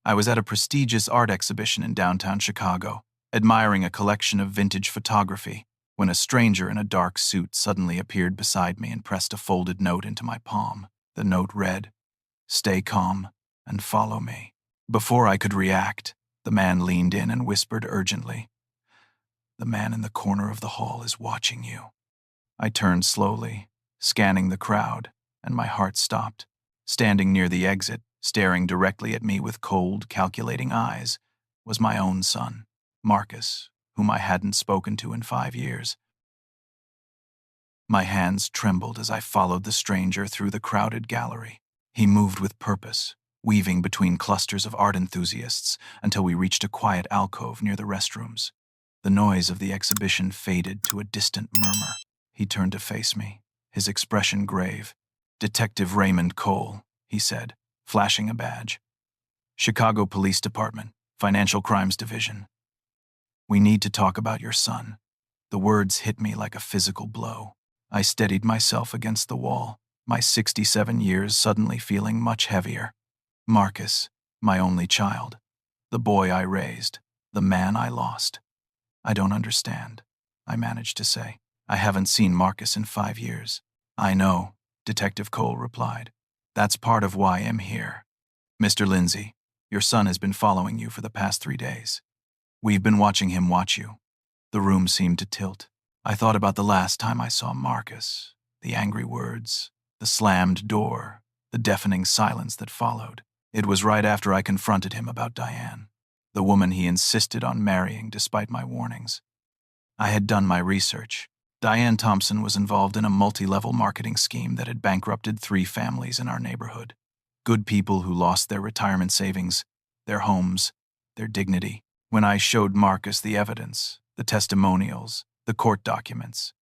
I was at a prestigious art exhibition in downtown Chicago, admiring a collection of vintage photography, when a stranger in a dark suit suddenly appeared beside me and pressed a folded note into my palm. The note read, "Stay calm and follow me." Before I could react, the man leaned in and whispered urgently, "The man in the corner of the hall is watching you." I turned slowly, scanning the crowd, and my heart stopped. Standing near the exit, staring directly at me with cold, calculating eyes, was my own son, Marcus, whom I hadn't spoken to in 5 years. My hands trembled as I followed the stranger through the crowded gallery. He moved with purpose, weaving between clusters of art enthusiasts until we reached a quiet alcove near the restrooms. The noise of the exhibition faded to a distant murmur. He turned to face me, his expression grave. "Detective Raymond Cole," he said, flashing a badge. "Chicago Police Department, Financial Crimes Division. We need to talk about your son." The words hit me like a physical blow. I steadied myself against the wall, my 67 years suddenly feeling much heavier. "Marcus, my only child. The boy I raised. The man I lost." "I don't understand," I managed to say. "I haven't seen Marcus in 5 years." "I know," Detective Cole replied. "That's part of why I'm here. Mr. Lindsay, your son has been following you for the past 3 days. We've been watching him watch you." The room seemed to tilt. I thought about the last time I saw Marcus, the angry words, the slammed door, the deafening silence that followed. It was right after I confronted him about Diane, the woman he insisted on marrying despite my warnings. I had done my research. Diane Thompson was involved in a multi-level marketing scheme that had bankrupted 3 families in our neighborhood. Good people who lost their retirement savings, their homes, their dignity. When I showed Marcus the evidence, the testimonials, the court documents,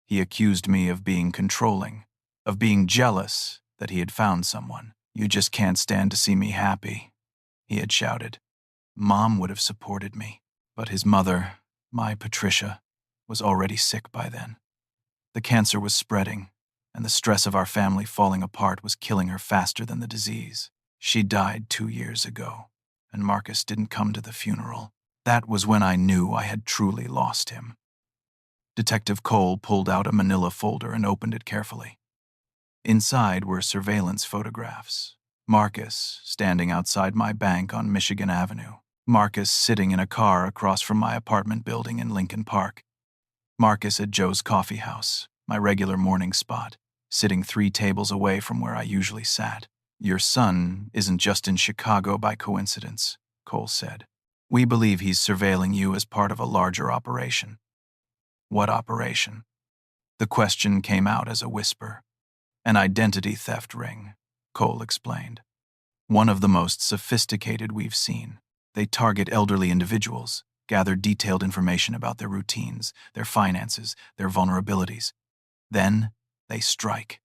he accused me of being controlling, of being jealous that he had found someone. "You just can't stand to see me happy," he had shouted. Mom would have supported me, but his mother, my Patricia, was already sick by then. The cancer was spreading, and the stress of our family falling apart was killing her faster than the disease. She died 2 years ago, and Marcus didn't come to the funeral. That was when I knew I had truly lost him. Detective Cole pulled out a manila folder and opened it carefully. Inside were surveillance photographs. Marcus standing outside my bank on Michigan Avenue. Marcus sitting in a car across from my apartment building in Lincoln Park. Marcus at Joe's Coffee House, my regular morning spot, sitting 3 tables away from where I usually sat. "Your son isn't just in Chicago by coincidence," Cole said. "We believe he's surveilling you as part of a larger operation." "What operation?" The question came out as a whisper. "An identity theft ring," Cole explained. "One of the most sophisticated we've seen. They target elderly individuals, gather detailed information about their routines, their finances, their vulnerabilities. Then they strike.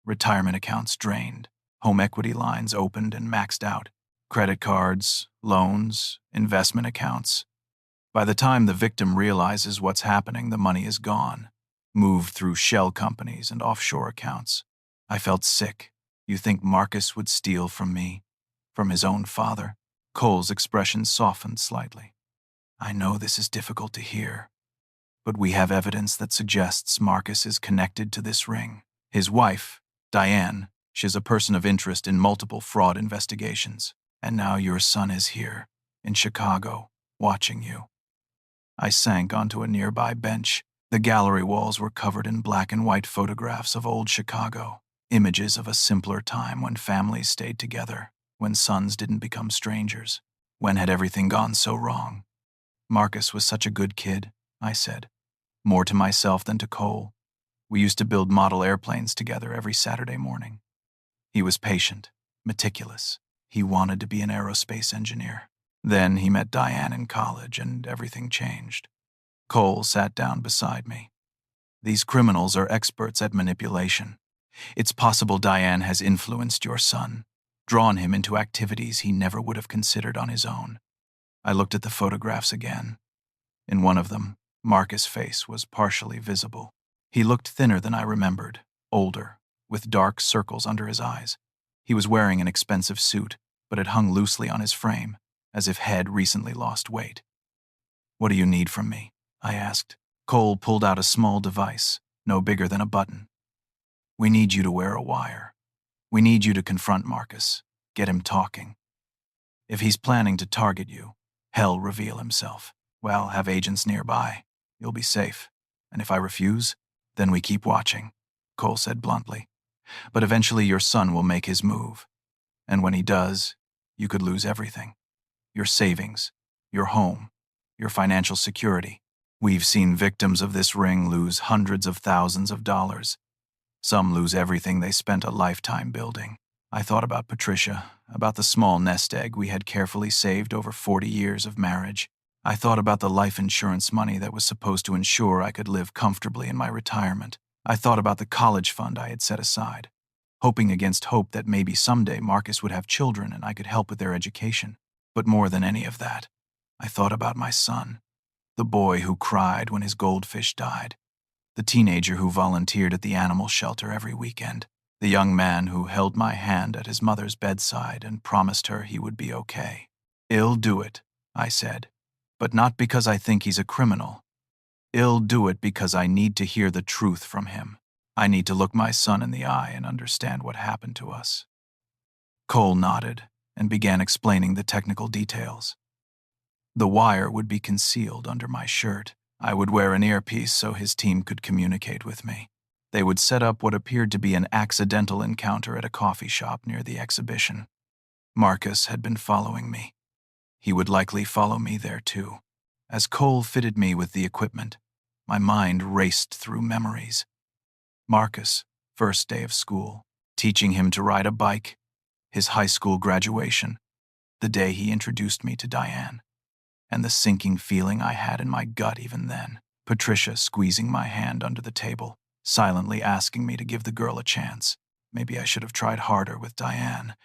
Retirement accounts drained, home equity lines opened and maxed out, credit cards, loans, investment accounts. By the time the victim realizes what's happening, the money is gone, moved through shell companies and offshore accounts." I felt sick. "You think Marcus would steal from me? From his own father?" Cole's expression softened slightly. "I know this is difficult to hear, but we have evidence that suggests Marcus is connected to this ring. His wife, Diane, she's a person of interest in multiple fraud investigations. And now your son is here, in Chicago, watching you." I sank onto a nearby bench. The gallery walls were covered in black and white photographs of old Chicago, images of a simpler time when families stayed together, when sons didn't become strangers. When had everything gone so wrong? "Marcus was such a good kid," I said, more to myself than to Cole. "We used to build model airplanes together every Saturday morning. He was patient, meticulous. He wanted to be an aerospace engineer. Then he met Diane in college and everything changed." Cole sat down beside me. "These criminals are experts at manipulation. It's possible Diane has influenced your son, drawn him into activities he never would have considered on his own." I looked at the photographs again. In one of them, Marcus' face was partially visible. He looked thinner than I remembered, older, with dark circles under his eyes. He was wearing an expensive suit, but it hung loosely on his frame, as if Head recently lost weight. "What do you need from me?" I asked. Cole pulled out a small device, no bigger than a button. "We need you to wear a wire. We need you to confront Marcus, get him talking. If he's planning to target you, he'll reveal himself. Well, have agents nearby. You'll be safe. And if I refuse, then we keep watching," Cole said bluntly. "But eventually your son will make his move. And when he does, you could lose everything. Your savings, your home, your financial security. We've seen victims of this ring lose hundreds of thousands of dollars. Some lose everything they spent a lifetime building." I thought about Patricia, about the small nest egg we had carefully saved over 40 years of marriage. I thought about the life insurance money that was supposed to ensure I could live comfortably in my retirement. I thought about the college fund I had set aside, hoping against hope that maybe someday Marcus would have children and I could help with their education. But more than any of that, I thought about my son, the boy who cried when his goldfish died, the teenager who volunteered at the animal shelter every weekend, the young man who held my hand at his mother's bedside and promised her he would be okay. "I'll do it," I said, "but not because I think he's a criminal. I'll do it because I need to hear the truth from him. I need to look my son in the eye and understand what happened to us." Cole nodded and began explaining the technical details. The wire would be concealed under my shirt. I would wear an earpiece so his team could communicate with me. They would set up what appeared to be an accidental encounter at a coffee shop near the exhibition. Marcus had been following me. He would likely follow me there too. As Cole fitted me with the equipment, my mind raced through memories. Marcus, first day of school, teaching him to ride a bike, his high school graduation, the day he introduced me to Diane, and the sinking feeling I had in my gut even then. Patricia squeezing my hand under the table, silently asking me to give the girl a chance. Maybe I should have tried harder with Diane.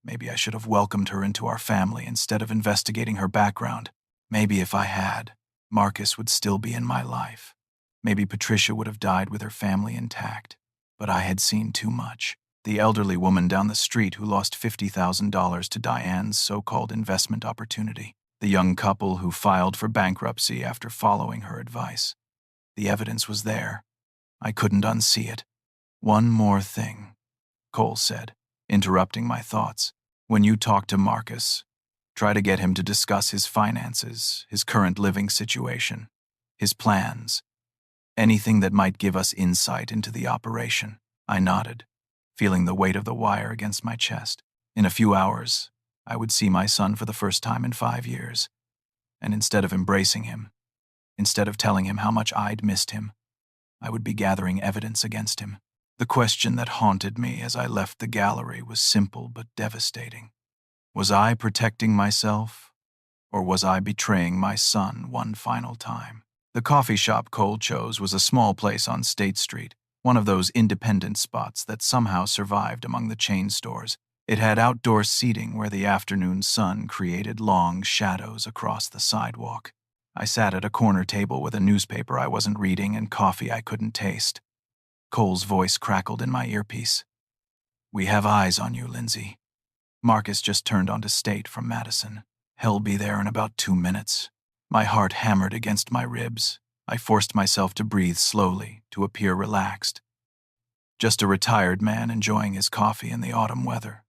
Maybe I should have welcomed her into our family instead of investigating her background. Maybe if I had, Marcus would still be in my life. Maybe Patricia would have died with her family intact. But I had seen too much. The elderly woman down the street who lost $50,000 to Diane's so-called investment opportunity. The young couple who filed for bankruptcy after following her advice. The evidence was there. I couldn't unsee it. "One more thing," Cole said, interrupting my thoughts. "When you talk to Marcus, try to get him to discuss his finances, his current living situation, his plans, anything that might give us insight into the operation." I nodded, feeling the weight of the wire against my chest. In a few hours, I would see my son for the first time in 5 years. And instead of embracing him, instead of telling him how much I'd missed him, I would be gathering evidence against him. The question that haunted me as I left the gallery was simple but devastating. Was I protecting myself, or was I betraying my son one final time? The coffee shop Cole chose was a small place on State Street, one of those independent spots that somehow survived among the chain stores. It had outdoor seating where the afternoon sun created long shadows across the sidewalk. I sat at a corner table with a newspaper I wasn't reading and coffee I couldn't taste. Cole's voice crackled in my earpiece. "We have eyes on you, Lindsay. Marcus just turned onto State from Madison. He'll be there in about 2 minutes." My heart hammered against my ribs. I forced myself to breathe slowly, to appear relaxed. Just a retired man enjoying his coffee in the autumn weather.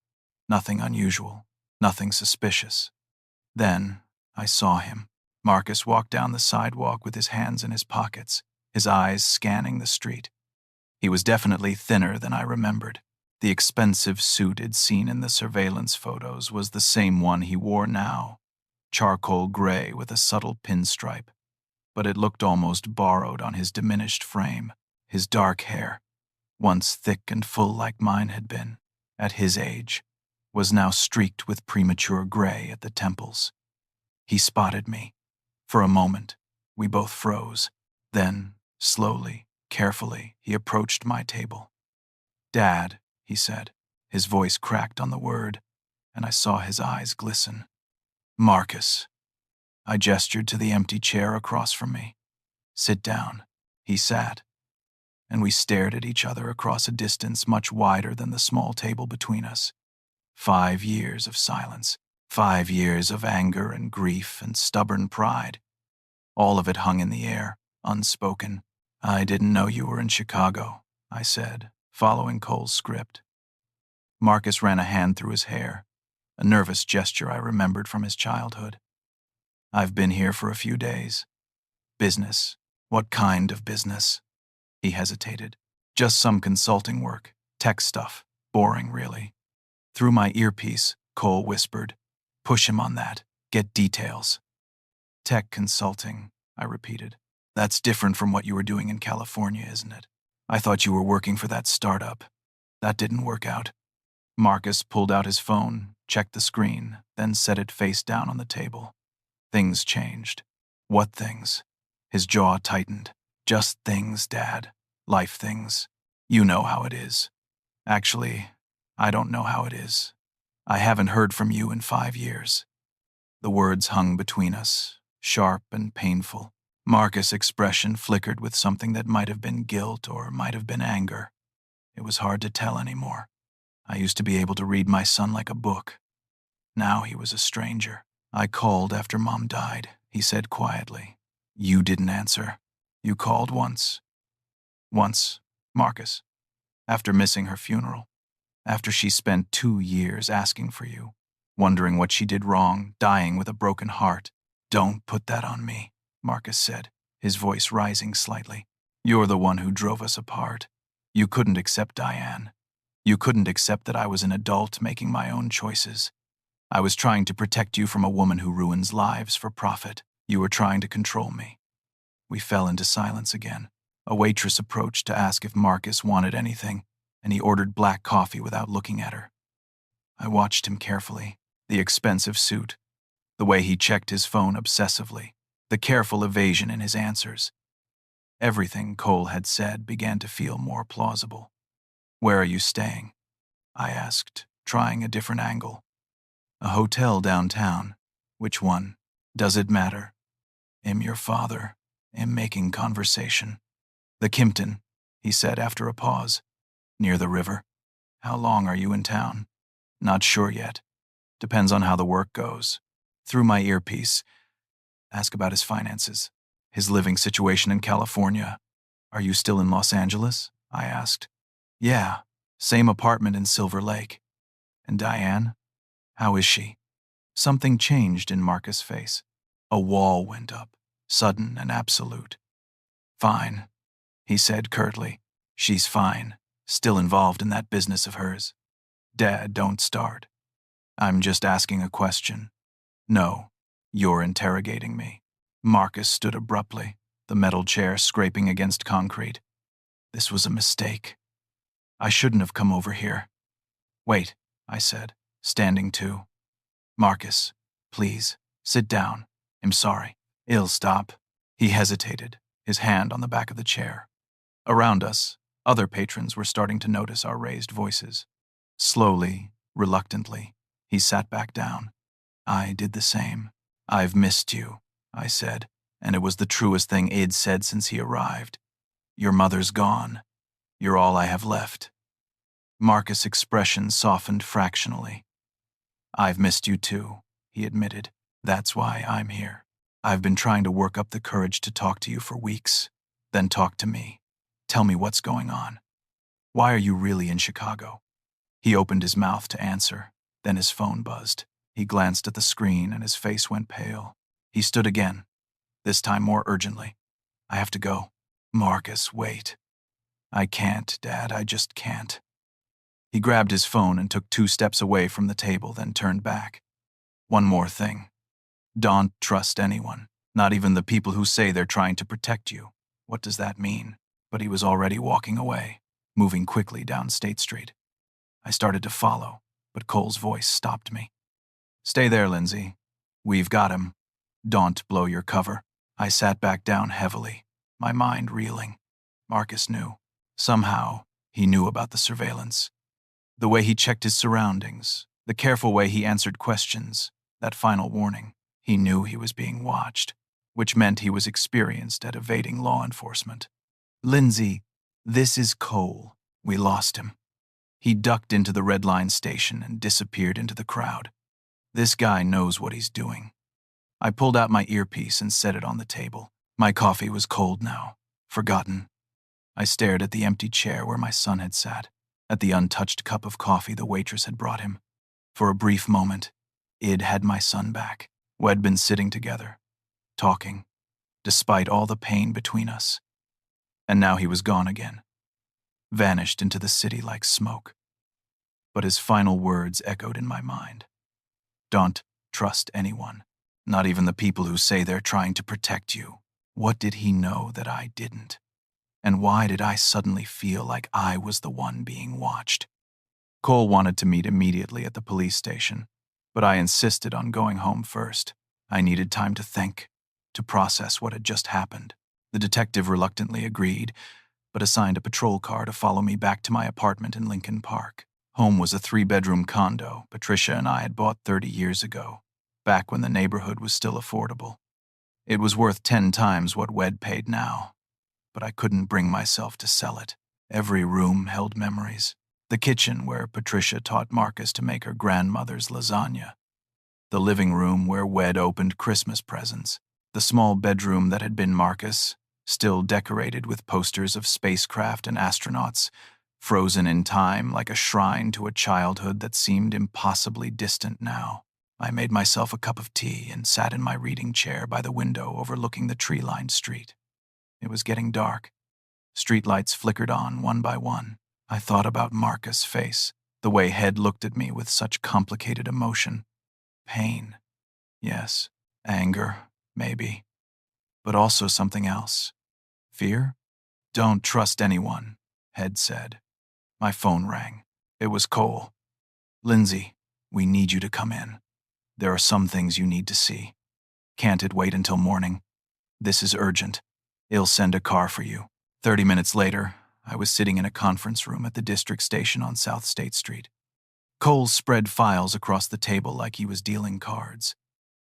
Nothing unusual, nothing suspicious. Then I saw him. Marcus walked down the sidewalk with his hands in his pockets, his eyes scanning the street. He was definitely thinner than I remembered. The expensive suit I'd seen in the surveillance photos was the same one he wore now, charcoal gray with a subtle pinstripe, but it looked almost borrowed on his diminished frame. His dark hair, once thick and full like mine had been, at his age, was now streaked with premature gray at the temples. He spotted me. For a moment, we both froze. Then, slowly, carefully, he approached my table. "Dad," he said. His voice cracked on the word, and I saw his eyes glisten. "Marcus." I gestured to the empty chair across from me. "Sit down." He sat, and we stared at each other across a distance much wider than the small table between us. 5 years of silence. 5 years of anger and grief and stubborn pride. All of it hung in the air, unspoken. "I didn't know you were in Chicago," I said, following Cole's script. Marcus ran a hand through his hair, a nervous gesture I remembered from his childhood. "I've been here for a few days. Business. What kind of business?" He hesitated. "Just some consulting work, tech stuff. Boring, really." Through my earpiece, Cole whispered, "Push him on that. Get details." "Tech consulting," I repeated. "That's different from what you were doing in California, isn't it? I thought you were working for that startup. That didn't work out." Marcus pulled out his phone, checked the screen, then set it face down on the table. "Things changed." "What things?" His jaw tightened. "Just things, Dad. Life things. You know how it is." "Actually, I don't know how it is. I haven't heard from you in 5 years." The words hung between us, sharp and painful. Marcus' expression flickered with something that might have been guilt or might have been anger. It was hard to tell anymore. I used to be able to read my son like a book. Now he was a stranger. "I called after Mom died," he said quietly. "You didn't answer. You called once." "Once, Marcus. After missing her funeral. After she spent 2 years asking for you, wondering what she did wrong, dying with a broken heart." "Don't put that on me," Marcus said, his voice rising slightly. "You're the one who drove us apart. You couldn't accept Diane. You couldn't accept that I was an adult making my own choices. I was trying to protect you from a woman who ruins lives for profit. You were trying to control me." We fell into silence again. A waitress approached to ask if Marcus wanted anything, and he ordered black coffee without looking at her. I watched him carefully. The expensive suit, the way he checked his phone obsessively, the careful evasion in his answers. Everything Cole had said began to feel more plausible. "Where are you staying?" I asked, trying a different angle. "A hotel downtown." "Which one?" "Does it matter?" "Am your father. Am making conversation." "The Kimpton," he said after a pause. "Near the river." "How long are you in town?" "Not sure yet. Depends on how the work goes." Through my earpiece, "Ask about his finances. His living situation in California." "Are you still in Los Angeles?" I asked. "Yeah, same apartment in Silver Lake." "And Diane? How is she?" Something changed in Marcus' face. A wall went up, sudden and absolute. "Fine," he said curtly. "She's fine. Still involved in that business of hers." "Dad, don't start." "I'm just asking a question." "No, you're interrogating me." Marcus stood abruptly, the metal chair scraping against concrete. "This was a mistake. I shouldn't have come over here." "Wait," I said, standing too. "Marcus, please, sit down. I'm sorry." "It'll stop." He hesitated, his hand on the back of the chair. Around us, other patrons were starting to notice our raised voices. Slowly, reluctantly, he sat back down. I did the same. "I've missed you," I said, and it was the truest thing Id said since he arrived. "Your mother's gone. You're all I have left." Marcus' expression softened fractionally. "I've missed you too," he admitted. "That's why I'm here. I've been trying to work up the courage to talk to you for weeks. Then talk to me. Tell me what's going on. Why are you really in Chicago?" He opened his mouth to answer, then his phone buzzed. He glanced at the screen and his face went pale. He stood again, this time more urgently. "I have to go." "Marcus, wait." "I can't, Dad, I just can't." He grabbed his phone and took 2 steps away from the table, then turned back. "One more thing. Don't trust anyone, not even the people who say they're trying to protect you." What does that mean? But he was already walking away, moving quickly down State Street. I started to follow, but Cole's voice stopped me. "Stay there, Lindsay. We've got him. Don't blow your cover." I sat back down heavily, my mind reeling. Marcus knew. Somehow, he knew about the surveillance. The way he checked his surroundings, the careful way he answered questions, that final warning. He knew he was being watched, which meant he was experienced at evading law enforcement. "Lindsay, this is Cole. We lost him." He ducked into the Red Line station and disappeared into the crowd. This guy knows what he's doing. I pulled out my earpiece and set it on the table. My coffee was cold now, forgotten. I stared at the empty chair where my son had sat, at the untouched cup of coffee the waitress had brought him. For a brief moment, Id had my son back. We'd been sitting together, talking, despite all the pain between us. And now he was gone again, vanished into the city like smoke. But his final words echoed in my mind. Don't trust anyone, not even the people who say they're trying to protect you. What did he know that I didn't? And why did I suddenly feel like I was the one being watched? Cole wanted to meet immediately at the police station, but I insisted on going home first. I needed time to think, to process what had just happened. The detective reluctantly agreed, but assigned a patrol car to follow me back to my apartment in Lincoln Park. Home was a 3-bedroom condo Patricia and I had bought 30 years ago, back when the neighborhood was still affordable. It was worth 10 times what Wed paid now, but I couldn't bring myself to sell it. Every room held memories. The kitchen where Patricia taught Marcus to make her grandmother's lasagna. The living room where Wed opened Christmas presents. The small bedroom that had been Marcus, still decorated with posters of spacecraft and astronauts, frozen in time like a shrine to a childhood that seemed impossibly distant now. I made myself a cup of tea and sat in my reading chair by the window overlooking the tree-lined street. It was getting dark. Streetlights flickered on one by one. I thought about Marcus' face, the way Head looked at me with such complicated emotion. Pain. Yes. Anger, maybe. But also something else. Fear? Don't trust anyone, Head said. My phone rang. It was Cole. Lindsay, we need you to come in. There are some things you need to see. Can't it wait until morning? This is urgent. I'll send a car for you. 30 minutes later, I was sitting in a conference room at the district station on South State Street. Cole spread files across the table like he was dealing cards.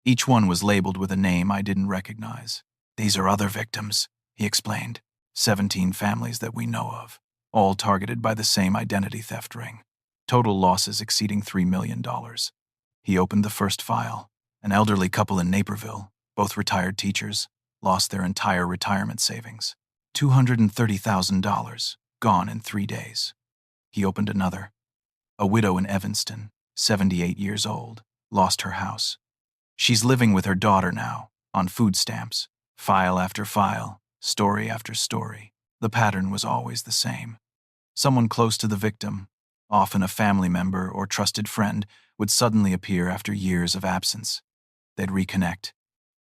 Each one was labeled with a name I didn't recognize. These are other victims, he explained. 17 families that we know of, all targeted by the same identity theft ring. Total losses exceeding $3 million. He opened the first file. An elderly couple in Naperville, both retired teachers, lost their entire retirement savings. $230,000, gone in 3 days. He opened another. A widow in Evanston, 78 years old, lost her house. She's living with her daughter now, on food stamps. File after file, story after story. The pattern was always the same. Someone close to the victim, often a family member or trusted friend, would suddenly appear after years of absence. They'd reconnect,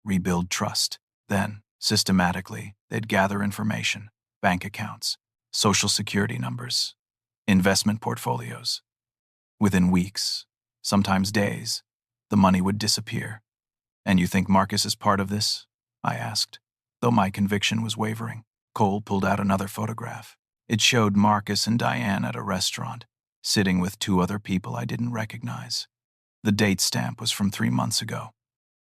rebuild trust. Then, systematically, they'd gather information, bank accounts, social security numbers, investment portfolios. Within weeks, sometimes days, the money would disappear. And you think Marcus is part of this? I asked, though my conviction was wavering. Cole pulled out another photograph. It showed Marcus and Diane at a restaurant, sitting with 2 other people I didn't recognize. The date stamp was from 3 months ago.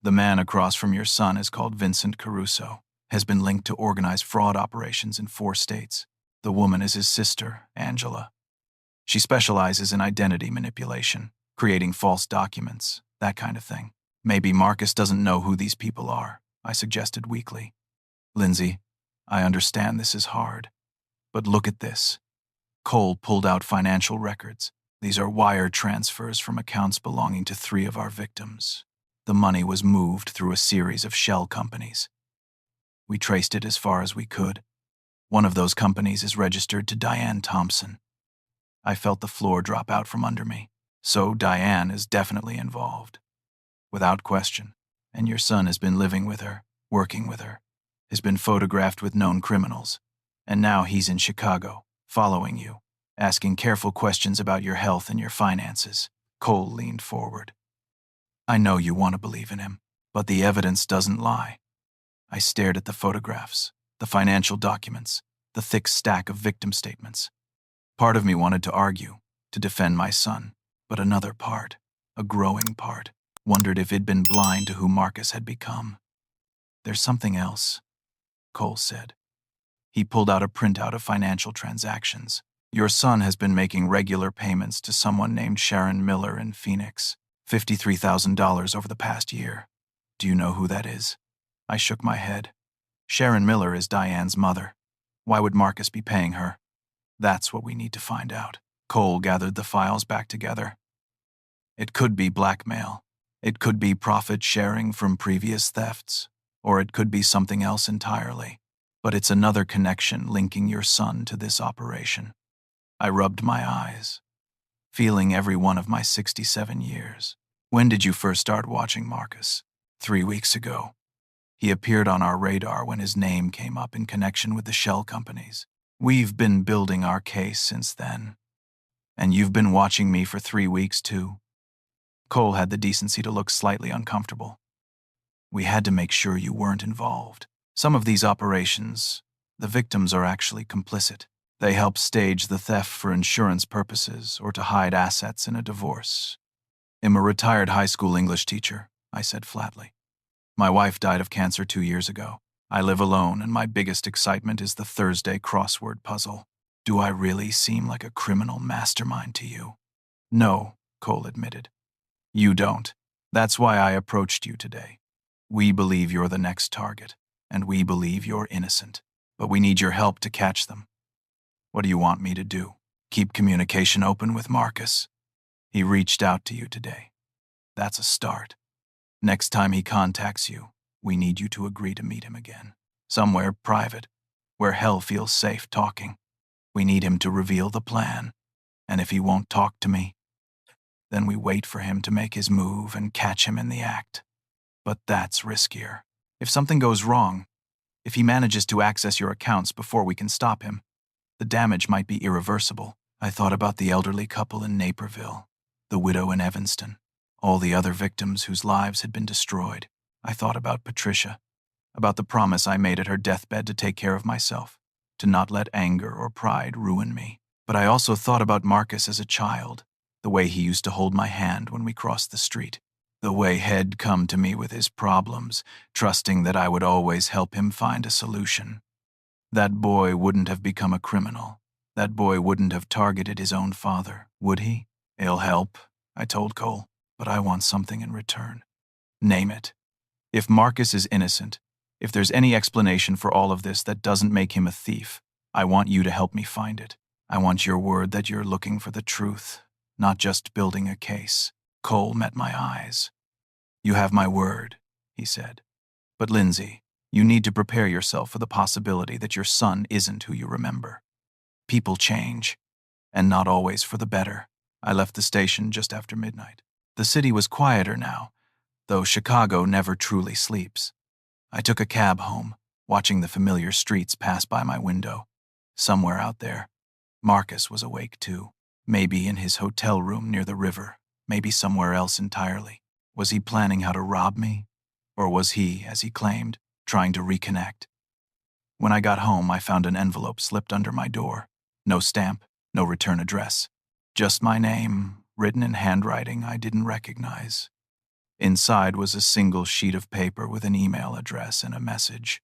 The man across from your son is called Vincent Caruso, has been linked to organized fraud operations in 4 states. The woman is his sister, Angela. She specializes in identity manipulation, creating false documents, that kind of thing. Maybe Marcus doesn't know who these people are, I suggested weakly. Lindsay, I understand this is hard, but look at this. Cole pulled out financial records. These are wire transfers from accounts belonging to 3 of our victims. The money was moved through a series of shell companies. We traced it as far as we could. One of those companies is registered to Diane Thompson. I felt the floor drop out from under me. So Diane is definitely involved. Without question. And your son has been living with her, working with her, has been photographed with known criminals. And now he's in Chicago, following you, asking careful questions about your health and your finances. Cole leaned forward. I know you want to believe in him, but the evidence doesn't lie. I stared at the photographs, the financial documents, the thick stack of victim statements. Part of me wanted to argue, to defend my son, but another part, a growing part, wondered if he'd been blind to who Marcus had become. There's something else, Cole said. He pulled out a printout of financial transactions. Your son has been making regular payments to someone named Sharon Miller in Phoenix, $53,000 over the past year. Do you know who that is? I shook my head. Sharon Miller is Diane's mother. Why would Marcus be paying her? That's what we need to find out. Cole gathered the files back together. It could be blackmail. It could be profit sharing from previous thefts. Or it could be something else entirely. But it's another connection linking your son to this operation. I rubbed my eyes, feeling every one of my 67 years. When did you first start watching Marcus? 3 weeks ago. He appeared on our radar when his name came up in connection with the shell companies. We've been building our case since then. And you've been watching me for 3 weeks, too? Cole had the decency to look slightly uncomfortable. We had to make sure you weren't involved. Some of these operations, the victims are actually complicit. They help stage the theft for insurance purposes or to hide assets in a divorce. I'm a retired high school English teacher, I said flatly. My wife died of cancer 2 years ago. I live alone, and my biggest excitement is the Thursday crossword puzzle. Do I really seem like a criminal mastermind to you? No, Cole admitted. You don't. That's why I approached you today. We believe you're the next target, and we believe you're innocent. But we need your help to catch them. What do you want me to do? Keep communication open with Marcus. He reached out to you today. That's a start. Next time he contacts you, we need you to agree to meet him again. Somewhere private, where hell feels safe talking. We need him to reveal the plan. And if he won't talk to me, then we wait for him to make his move and catch him in the act. But that's riskier. If something goes wrong, if he manages to access your accounts before we can stop him, the damage might be irreversible. I thought about the elderly couple in Naperville, the widow in Evanston, all the other victims whose lives had been destroyed. I thought about Patricia, about the promise I made at her deathbed to take care of myself, to not let anger or pride ruin me. But I also thought about Marcus as a child, the way he used to hold my hand when we crossed the street, the way he'd come to me with his problems, trusting that I would always help him find a solution. That boy wouldn't have become a criminal. That boy wouldn't have targeted his own father, would he? It'll help, I told Cole, but I want something in return. Name it. If Marcus is innocent, if there's any explanation for all of this that doesn't make him a thief, I want you to help me find it. I want your word that you're looking for the truth, not just building a case. Cole met my eyes. You have my word, he said. But Lindsay, you need to prepare yourself for the possibility that your son isn't who you remember. People change, and not always for the better. I left the station just after midnight. The city was quieter now, though Chicago never truly sleeps. I took a cab home, watching the familiar streets pass by my window. Somewhere out there, Marcus was awake too. Maybe in his hotel room near the river, maybe somewhere else entirely. Was he planning how to rob me? Or was he, as he claimed, trying to reconnect? When I got home, I found an envelope slipped under my door. No stamp, no return address. Just my name, written in handwriting I didn't recognize. Inside was a single sheet of paper with an email address and a message.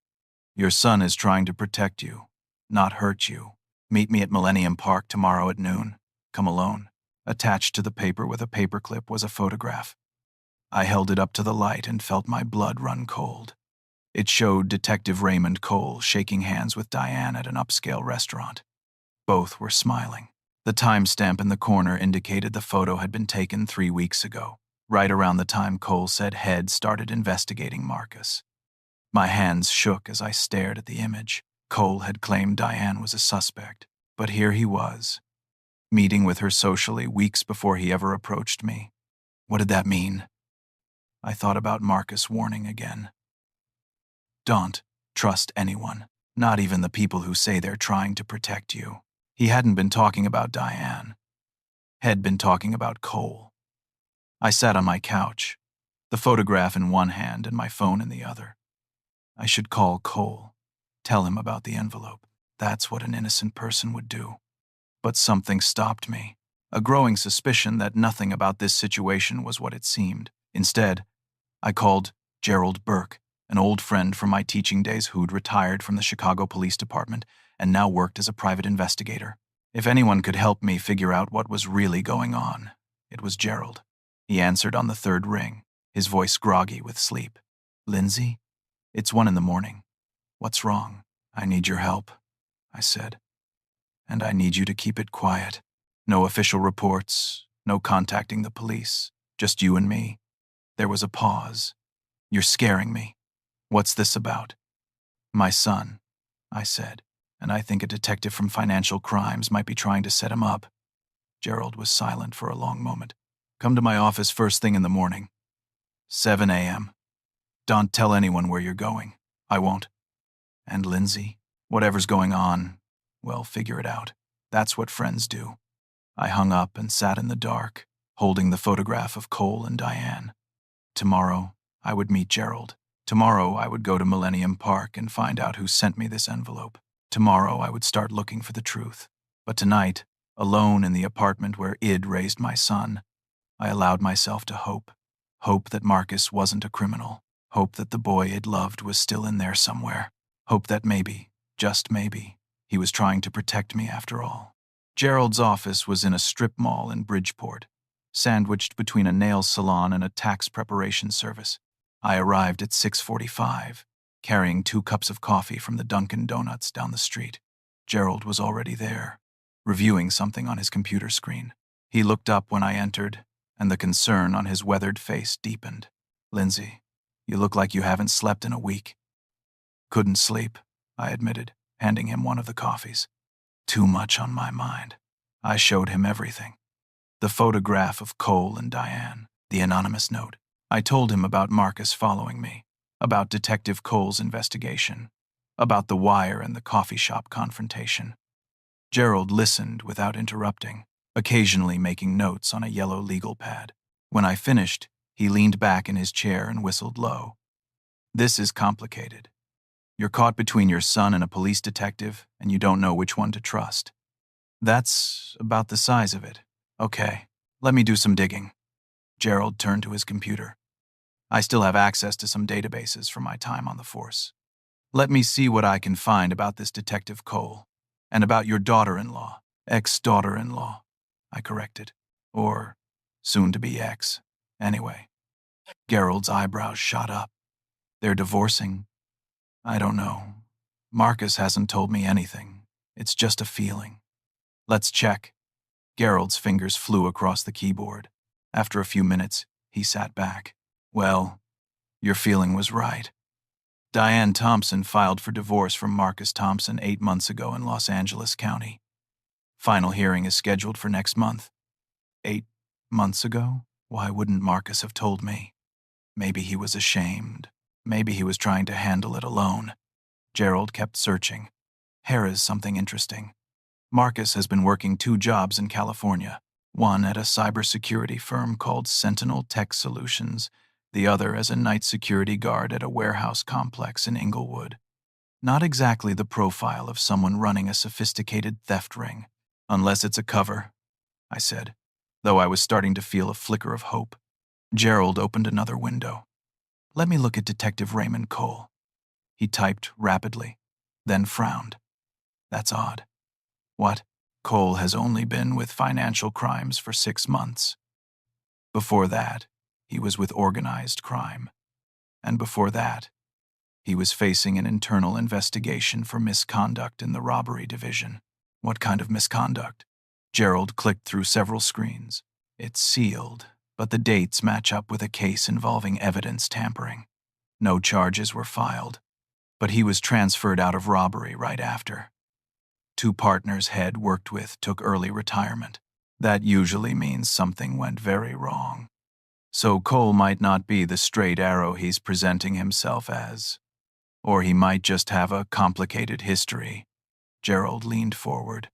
Your son is trying to protect you, not hurt you. Meet me at Millennium Park tomorrow at noon. Come alone. Attached to the paper with a paperclip was a photograph. I held it up to the light and felt my blood run cold. It showed Detective Raymond Cole shaking hands with Diane at an upscale restaurant. Both were smiling. The timestamp in the corner indicated the photo had been taken 3 weeks ago, right around the time Cole said Head started investigating Marcus. My hands shook as I stared at the image. Cole had claimed Diane was a suspect, but here he was, meeting with her socially weeks before he ever approached me. What did that mean? I thought about Marcus' warning again. Don't trust anyone, not even the people who say they're trying to protect you. He hadn't been talking about Diane. Had been talking about Cole. I sat on my couch, the photograph in one hand and my phone in the other. I should call Cole, tell him about the envelope. That's what an innocent person would do. But something stopped me, a growing suspicion that nothing about this situation was what it seemed. Instead, I called Gerald Burke, an old friend from my teaching days who'd retired from the Chicago Police Department and now worked as a private investigator. If anyone could help me figure out what was really going on, it was Gerald. He answered on the third ring, his voice groggy with sleep. "Lindsay? It's 1 in the morning. What's wrong?" "I need your help," I said. "And I need you to keep it quiet. No official reports, no contacting the police, just you and me." There was a pause. "You're scaring me. What's this about?" "My son," I said, "and I think a detective from financial crimes might be trying to set him up." Gerald was silent for a long moment. "Come to my office first thing in the morning. 7 a.m. Don't tell anyone where you're going." "I won't." "And Lindsay, whatever's going on, well, figure it out. That's what friends do." I hung up and sat in the dark, holding the photograph of Cole and Diane. Tomorrow, I would meet Gerald. Tomorrow, I would go to Millennium Park and find out who sent me this envelope. Tomorrow, I would start looking for the truth. But tonight, alone in the apartment where Id raised my son, I allowed myself to hope. Hope that Marcus wasn't a criminal. Hope that the boy Id loved was still in there somewhere. Hope that maybe, just maybe, he was trying to protect me after all. Gerald's office was in a strip mall in Bridgeport, sandwiched between a nail salon and a tax preparation service. I arrived at 6:45, carrying 2 cups of coffee from the Dunkin' Donuts down the street. Gerald was already there, reviewing something on his computer screen. He looked up when I entered, and the concern on his weathered face deepened. "Lindsay, you look like you haven't slept in a week." "Couldn't sleep," I admitted, handing him one of the coffees. "Too much on my mind." I showed him everything. The photograph of Cole and Diane, the anonymous note. I told him about Marcus following me, about Detective Cole's investigation, about the wire and the coffee shop confrontation. Gerald listened without interrupting, occasionally making notes on a yellow legal pad. When I finished, he leaned back in his chair and whistled low. "This is complicated. You're caught between your son and a police detective, and you don't know which one to trust. That's about the size of it. Okay, let me do some digging." Gerald turned to his computer. "I still have access to some databases from my time on the force. Let me see what I can find about this Detective Cole, and about your daughter-in-law, ex-daughter-in-law," I corrected. "Or soon-to-be ex. Anyway." Gerald's eyebrows shot up. "They're divorcing?" "I don't know. Marcus hasn't told me anything. It's just a feeling." "Let's check." Gerald's fingers flew across the keyboard. After a few minutes, he sat back. "Well, your feeling was right. Diane Thompson filed for divorce from Marcus Thompson 8 months ago in Los Angeles County. Final hearing is scheduled for next month." 8 months ago? Why wouldn't Marcus have told me? Maybe he was ashamed. Maybe he was trying to handle it alone. Gerald kept searching. "Here is something interesting. Marcus has been working 2 jobs in California, one at a cybersecurity firm called Sentinel Tech Solutions, the other as a night security guard at a warehouse complex in Inglewood. Not exactly the profile of someone running a sophisticated theft ring, unless it's a cover," I said, though I was starting to feel a flicker of hope. Gerald opened another window. "Let me look at Detective Raymond Cole." He typed rapidly, then frowned. "That's odd." "What?" "Cole has only been with financial crimes for 6 months. Before that, he was with organized crime. And before that, he was facing an internal investigation for misconduct in the robbery division." "What kind of misconduct?" Gerald clicked through several screens. "It's sealed, but the dates match up with a case involving evidence tampering. No charges were filed, but he was transferred out of robbery right after. 2 partners Head worked with took early retirement. That usually means something went very wrong. So Cole might not be the straight arrow he's presenting himself as. Or he might just have a complicated history." Gerald leaned forward.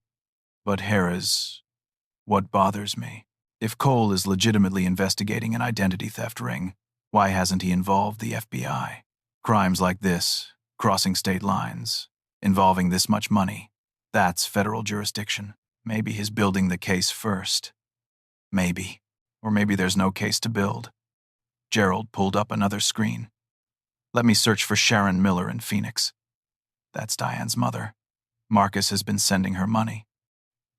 "But Harris, what bothers me? If Cole is legitimately investigating an identity theft ring, why hasn't he involved the FBI? Crimes like this, crossing state lines, involving this much money, that's federal jurisdiction. Maybe he's building the case first. Maybe. Or maybe there's no case to build." Gerald pulled up another screen. "Let me search for Sharon Miller in Phoenix. That's Diane's mother. Marcus has been sending her money.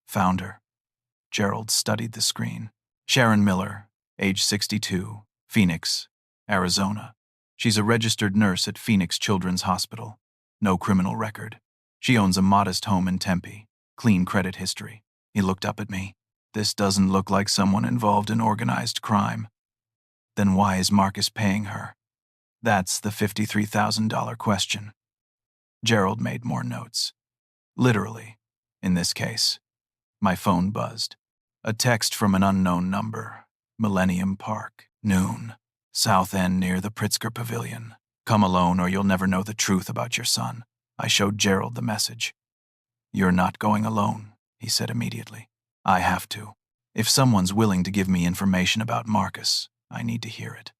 Found her. Gerald studied the screen. Sharon Miller, age 62, Phoenix, Arizona. She's a registered nurse at Phoenix Children's Hospital. No criminal record. She owns a modest home in Tempe. Clean credit history. He looked up at me. This doesn't look like someone involved in organized crime. Then why is Marcus paying her? That's the $53,000 question. Gerald made more notes. Literally, in this case. My phone buzzed. A text from an unknown number. Millennium Park, noon. South End near the Pritzker Pavilion. Come alone or you'll never know the truth about your son. I showed Gerald the message. You're not going alone, he said immediately. I have to. If someone's willing to give me information about Marcus, I need to hear it.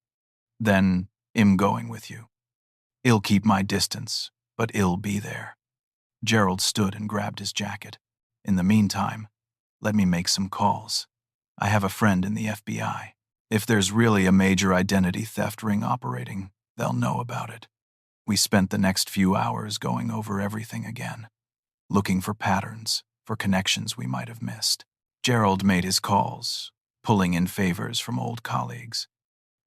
Then, I'm going with you. I'll keep my distance, but I'll be there. Gerald stood and grabbed his jacket. In the meantime, let me make some calls. I have a friend in the FBI. If there's really a major identity theft ring operating, they'll know about it. We spent the next few hours going over everything again, looking for patterns, for connections we might have missed. Gerald made his calls, pulling in favors from old colleagues.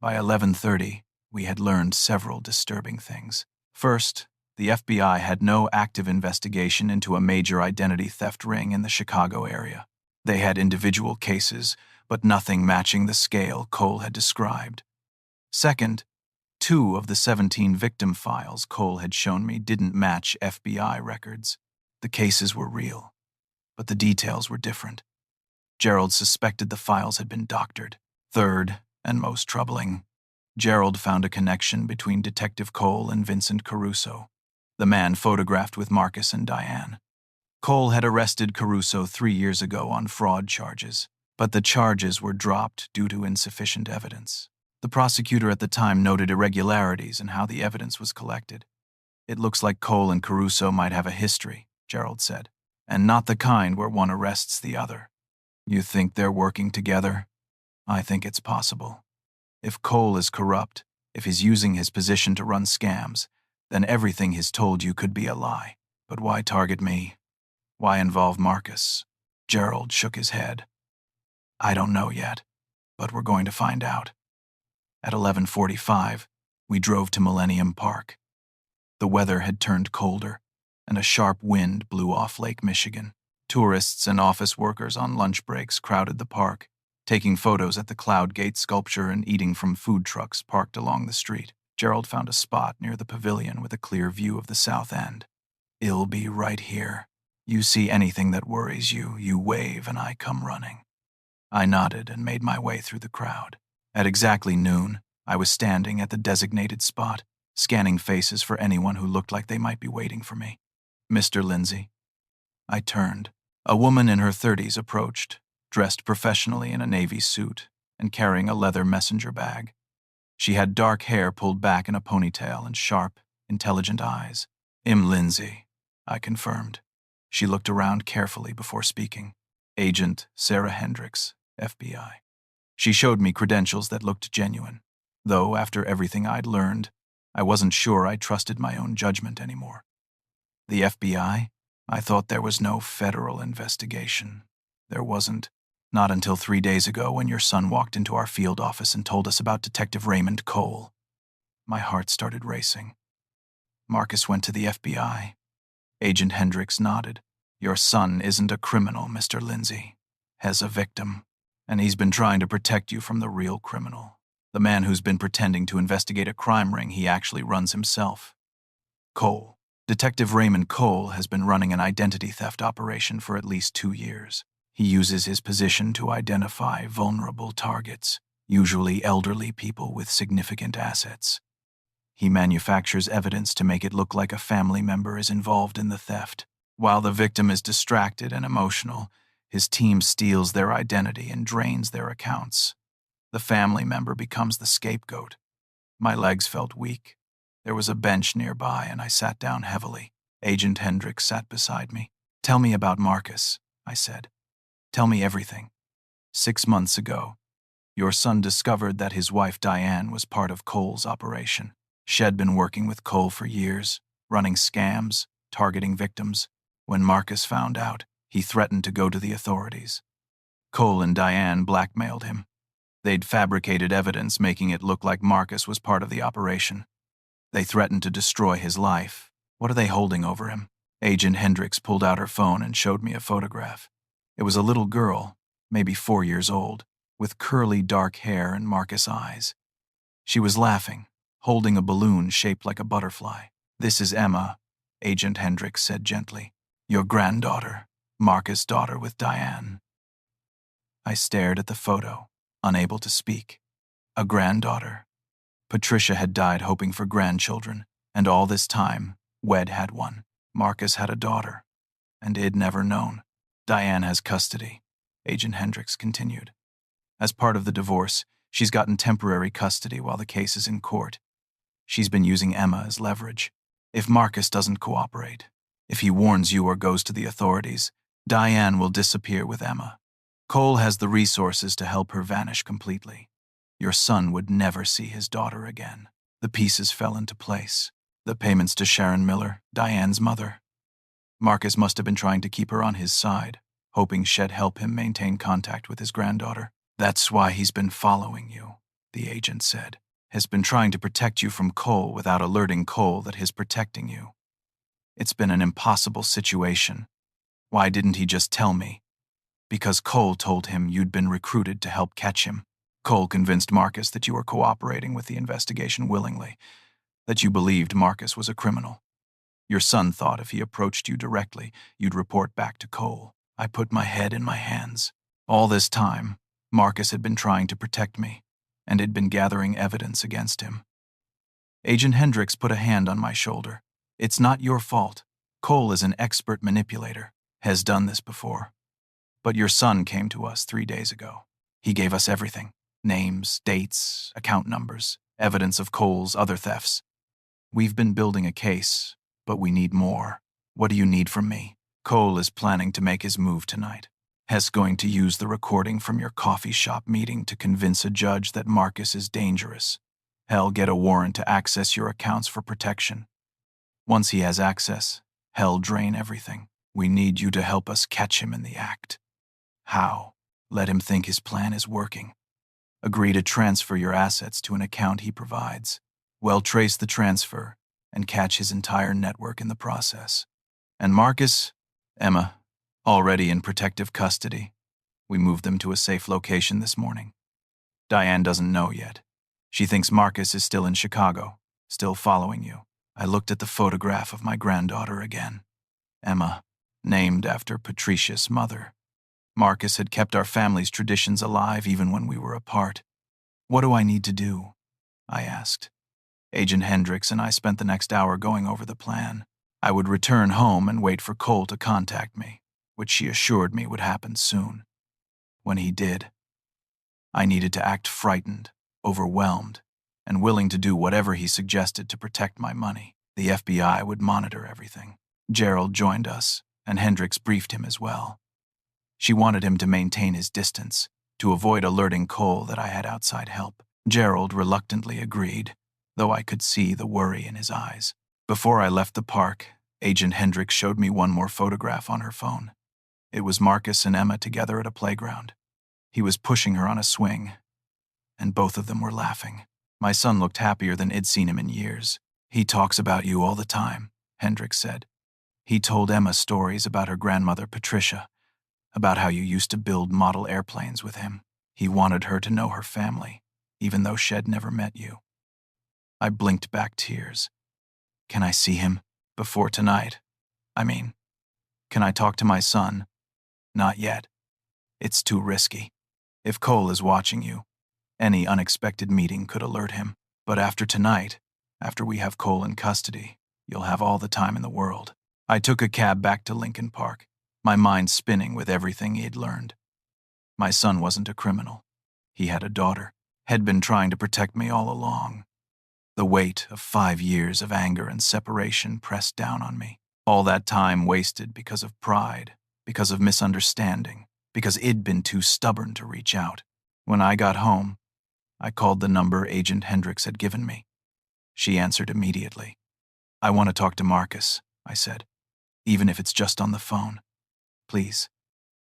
By 11:30, we had learned several disturbing things. First, the FBI had no active investigation into a major identity theft ring in the Chicago area. They had individual cases, but nothing matching the scale Cole had described. Second, 2 of the 17 victim files Cole had shown me didn't match FBI records. The cases were real, but the details were different. Gerald suspected the files had been doctored. Third, and most troubling, Gerald found a connection between Detective Cole and Vincent Caruso, the man photographed with Marcus and Diane. Cole had arrested Caruso 3 years ago on fraud charges, but the charges were dropped due to insufficient evidence. The prosecutor at the time noted irregularities in how the evidence was collected. It looks like Cole and Caruso might have a history, Gerald said, and not the kind where one arrests the other. You think they're working together? I think it's possible. If Cole is corrupt, if he's using his position to run scams, then everything he's told you could be a lie. But why target me? Why involve Marcus? Gerald shook his head. I don't know yet, but we're going to find out. At 11:45, we drove to Millennium Park. The weather had turned colder, and a sharp wind blew off Lake Michigan. Tourists and office workers on lunch breaks crowded the park, taking photos at the Cloud Gate sculpture and eating from food trucks parked along the street. Gerald found a spot near the pavilion with a clear view of the South End. I'll be right here. You see anything that worries you, you wave and I come running. I nodded and made my way through the crowd. At exactly noon, I was standing at the designated spot, scanning faces for anyone who looked like they might be waiting for me. Mr. Lindsay. I turned. A woman in her 30s approached, dressed professionally in a navy suit and carrying a leather messenger bag. She had dark hair pulled back in a ponytail and sharp, intelligent eyes. I'm Lindsay, I confirmed. She looked around carefully before speaking. Agent Sarah Hendricks, FBI. She showed me credentials that looked genuine, though after everything I'd learned, I wasn't sure I trusted my own judgment anymore. The FBI? I thought there was no federal investigation. There wasn't. Not until 3 days ago when your son walked into our field office and told us about Detective Raymond Cole. My heart started racing. Marcus went to the FBI. Agent Hendricks nodded. Your son isn't a criminal, Mr. Lindsay. Has a victim. And he's been trying to protect you from the real criminal. The man who's been pretending to investigate a crime ring he actually runs himself. Cole. Detective Raymond Cole has been running an identity theft operation for at least 2 years. He uses his position to identify vulnerable targets, usually elderly people with significant assets. He manufactures evidence to make it look like a family member is involved in the theft. While the victim is distracted and emotional, his team steals their identity and drains their accounts. The family member becomes the scapegoat. My legs felt weak. There was a bench nearby, and I sat down heavily. Agent Hendricks sat beside me. Tell me about Marcus, I said. Tell me everything. 6 months ago, your son discovered that his wife Diane was part of Cole's operation. She'd been working with Cole for years, running scams, targeting victims. When Marcus found out, He threatened to go to the authorities. Cole and Diane blackmailed him. They'd fabricated evidence making it look like Marcus was part of the operation. They threatened to destroy his life. What are they holding over him? Agent Hendricks pulled out her phone and showed me a photograph. It was a little girl, maybe 4 years old, with curly dark hair and Marcus eyes. She was laughing, holding a balloon shaped like a butterfly. "This is Emma," Agent Hendricks said gently. "Your granddaughter, Marcus' daughter with Diane." I stared at the photo, unable to speak. A granddaughter. Patricia had died hoping for grandchildren, and all this time, Wed had one. Marcus had a daughter, and I'd never known. "Diane has custody," Agent Hendricks continued. "As part of the divorce, she's gotten temporary custody while the case is in court. She's been using Emma as leverage. If Marcus doesn't cooperate, if he warns you or goes to the authorities, Diane will disappear with Emma. Cole has the resources to help her vanish completely. Your son would never see his daughter again." The pieces fell into place. The payments to Sharon Miller, Diane's mother. Marcus must have been trying to keep her on his side, hoping she'd help him maintain contact with his granddaughter. "That's why he's been following you," the agent said. "Has been trying to protect you from Cole without alerting Cole that he's protecting you. It's been an impossible situation. Why didn't he just tell me? Because Cole told him you'd been recruited to help catch him. Cole convinced Marcus that you were cooperating with the investigation willingly, that you believed Marcus was a criminal. Your son thought if he approached you directly, you'd report back to Cole." I put my head in my hands. All this time, Marcus had been trying to protect me, and had been gathering evidence against him. Agent Hendricks put a hand on my shoulder. "It's not your fault. Cole is an expert manipulator, has done this before. But your son came to us 3 days ago. He gave us everything: names, dates, account numbers, evidence of Cole's other thefts. We've been building a case, but we need more. What do you need from me? Cole is planning to make his move tonight. Hess going to use the recording from your coffee shop meeting to convince a judge that Marcus is dangerous. He'll get a warrant to access your accounts for protection. Once he has access, he'll drain everything. We need you to help us catch him in the act." "How?" "Let him think his plan is working. Agree to transfer your assets to an account he provides. We'll trace the transfer and catch his entire network in the process. And Marcus, Emma, already in protective custody. We moved them to a safe location this morning. Diane doesn't know yet. She thinks Marcus is still in Chicago, still following you." I looked at the photograph of my granddaughter again. Emma, named after Patricia's mother. Marcus had kept our family's traditions alive even when we were apart. "What do I need to do?" I asked. Agent Hendricks and I spent the next hour going over the plan. I would return home and wait for Cole to contact me, which she assured me would happen soon. When he did, I needed to act frightened, overwhelmed, and willing to do whatever he suggested to protect my money. The FBI would monitor everything. Gerald joined us, and Hendricks briefed him as well. She wanted him to maintain his distance, to avoid alerting Cole that I had outside help. Gerald reluctantly agreed, though I could see the worry in his eyes. Before I left the park, Agent Hendricks showed me one more photograph on her phone. It was Marcus and Emma together at a playground. He was pushing her on a swing, and both of them were laughing. My son looked happier than I'd seen him in years. "He talks about you all the time," Hendricks said. "He told Emma stories about her grandmother Patricia, about how you used to build model airplanes with him. He wanted her to know her family, even though she'd never met you." I blinked back tears. "Can I see him? Before tonight? I mean, can I talk to my son?" "Not yet. It's too risky. If Cole is watching you, any unexpected meeting could alert him. But after tonight, after we have Cole in custody, you'll have all the time in the world." I took a cab back to Lincoln Park, my mind spinning with everything he'd learned. My son wasn't a criminal. He had a daughter, had been trying to protect me all along. The weight of 5 years of anger and separation pressed down on me. All that time wasted because of pride, because of misunderstanding, because I'd been too stubborn to reach out. When I got home, I called the number Agent Hendricks had given me. She answered immediately. "I want to talk to Marcus," I said, "even if it's just on the phone." Please.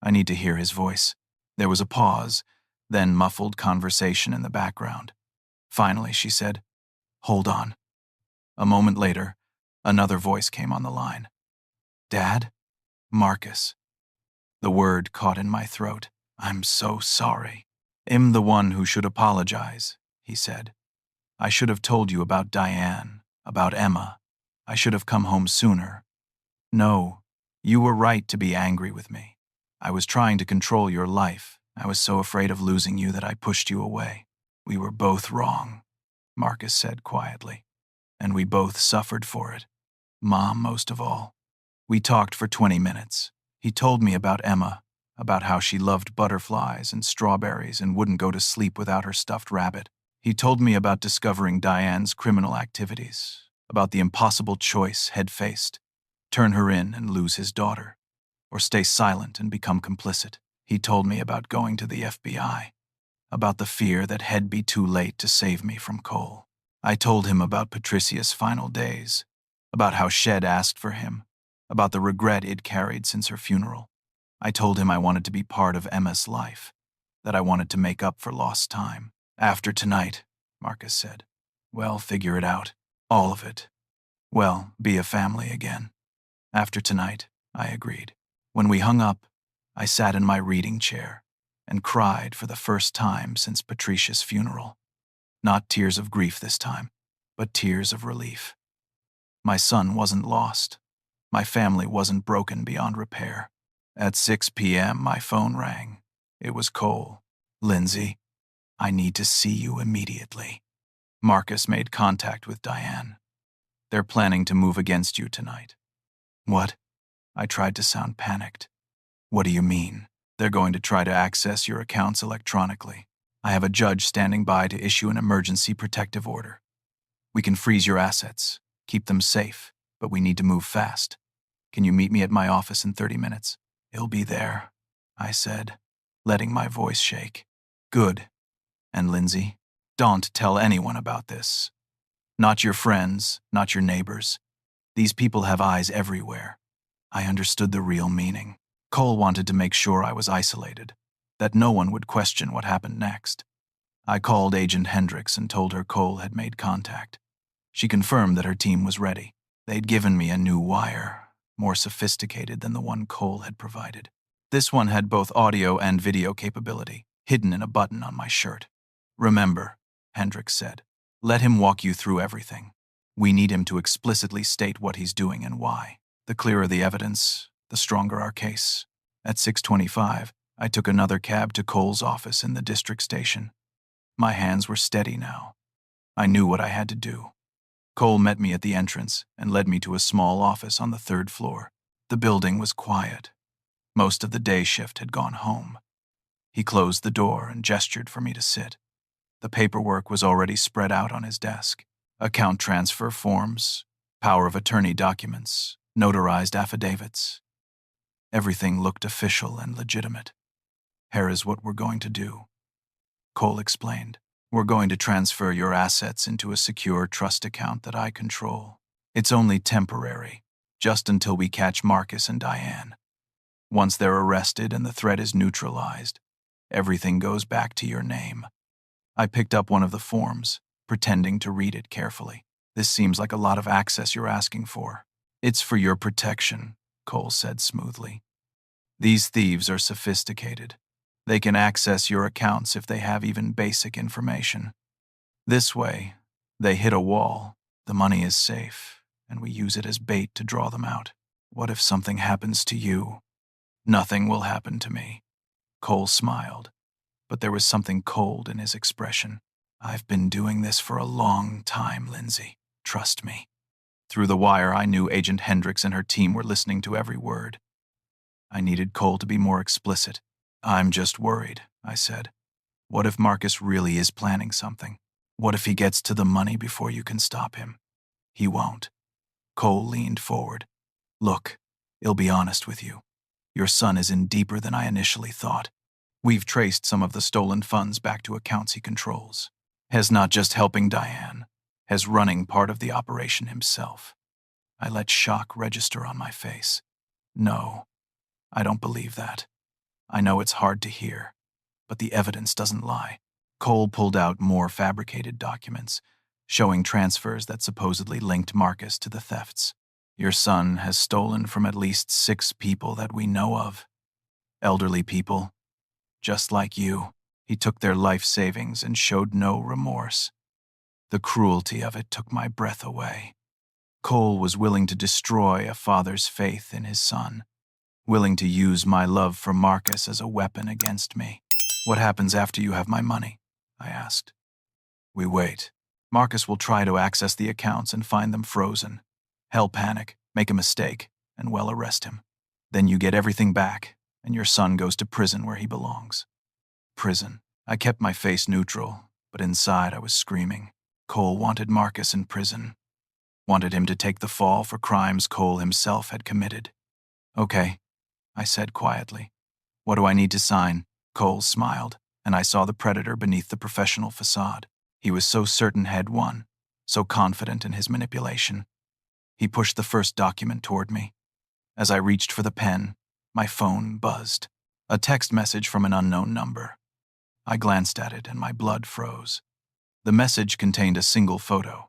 I need to hear his voice. There was a pause, then muffled conversation in the background. Finally, she said, "Hold on." A moment later, another voice came on the line. "Dad? Marcus." The word caught in my throat. "I'm so sorry." "I'm the one who should apologize," he said. "I should have told you about Diane, about Emma. I should have come home sooner. No, you were right to be angry with me. I was trying to control your life. I was so afraid of losing you that I pushed you away. We were both wrong," Marcus said quietly. "And we both suffered for it. Mom most of all." We talked for 20 minutes. He told me about Emma, about how she loved butterflies and strawberries and wouldn't go to sleep without her stuffed rabbit. He told me about discovering Diane's criminal activities, about the impossible choice Head faced: turn her in and lose his daughter, or stay silent and become complicit. He told me about going to the FBI, about the fear that Head'd be too late to save me from Cole. I told him about Patricia's final days, about how Shed asked for him, about the regret it carried since her funeral. I told him I wanted to be part of Emma's life, that I wanted to make up for lost time. "After tonight," Marcus said, "we'll figure it out. All of it. Well, be a family again." "After tonight," I agreed. When we hung up, I sat in my reading chair and cried for the first time since Patricia's funeral. Not tears of grief this time, but tears of relief. My son wasn't lost. My family wasn't broken beyond repair. At 6 p.m., my phone rang. It was Cole. "Lindsay, I need to see you immediately." Marcus made contact with Diane. "They're planning to move against you tonight." "What?" I tried to sound panicked. "What do you mean?" "They're going to try to access your accounts electronically. I have a judge standing by to issue an emergency protective order. We can freeze your assets, keep them safe, but we need to move fast. Can you meet me at my office in 30 minutes? "He'll be there," I said, letting my voice shake. "Good. And Lindsay, don't tell anyone about this. Not your friends, not your neighbors. These people have eyes everywhere." I understood the real meaning. Cole wanted to make sure I was isolated, that no one would question what happened next. I called Agent Hendricks and told her Cole had made contact. She confirmed that her team was ready. They'd given me a new wire, more sophisticated than the one Cole had provided. This one had both audio and video capability, hidden in a button on my shirt. "Remember," Hendricks said, "let him walk you through everything. We need him to explicitly state what he's doing and why. The clearer the evidence, the stronger our case." At 6:25, I took another cab to Cole's office in the district station. My hands were steady now. I knew what I had to do. Cole met me at the entrance and led me to a small office on the 3rd floor. The building was quiet. Most of the day shift had gone home. He closed the door and gestured for me to sit. The paperwork was already spread out on his desk. Account transfer forms, power of attorney documents, notarized affidavits. Everything looked official and legitimate. "Here is what we're going to do," Cole explained. "We're going to transfer your assets into a secure trust account that I control. It's only temporary, just until we catch Marcus and Diane. Once they're arrested and the threat is neutralized, everything goes back to your name." I picked up one of the forms, pretending to read it carefully. "This seems like a lot of access you're asking for." "It's for your protection," Cole said smoothly. "These thieves are sophisticated. They can access your accounts if they have even basic information. This way, they hit a wall, the money is safe, and we use it as bait to draw them out. What if something happens to you?" "Nothing will happen to me." Cole smiled, but there was something cold in his expression. "I've been doing this for a long time, Lindsay. Trust me." Through the wire, I knew Agent Hendricks and her team were listening to every word. I needed Cole to be more explicit. "I'm just worried," I said. "What if Marcus really is planning something? What if he gets to the money before you can stop him?" "He won't." Cole leaned forward. "Look, I'll be honest with you. Your son is in deeper than I initially thought. We've traced some of the stolen funds back to accounts he controls. He's not just helping Diane, he's running part of the operation himself." I let shock register on my face. "No, I don't believe that. I know it's hard to hear, but the evidence doesn't lie. Cole pulled out more fabricated documents, showing transfers that supposedly linked Marcus to the thefts. Your son has stolen from at least 6 people that we know of. Elderly people, just like you. He took their life savings and showed no remorse. The cruelty of it took my breath away. Cole was willing to destroy a father's faith in his son, willing to use my love for Marcus as a weapon against me. What happens after you have my money? I asked. We wait. Marcus will try to access the accounts and find them frozen. He'll panic, make a mistake, and we'll arrest him. Then you get everything back, and your son goes to prison where he belongs. Prison. I kept my face neutral, but inside I was screaming. Cole wanted Marcus in prison. Wanted him to take the fall for crimes Cole himself had committed. Okay, I said quietly. What do I need to sign? Cole smiled, and I saw the predator beneath the professional facade. He was so certain Head won, so confident in his manipulation. He pushed the first document toward me. As I reached for the pen, my phone buzzed. A text message from an unknown number. I glanced at it and my blood froze. The message contained a single photo.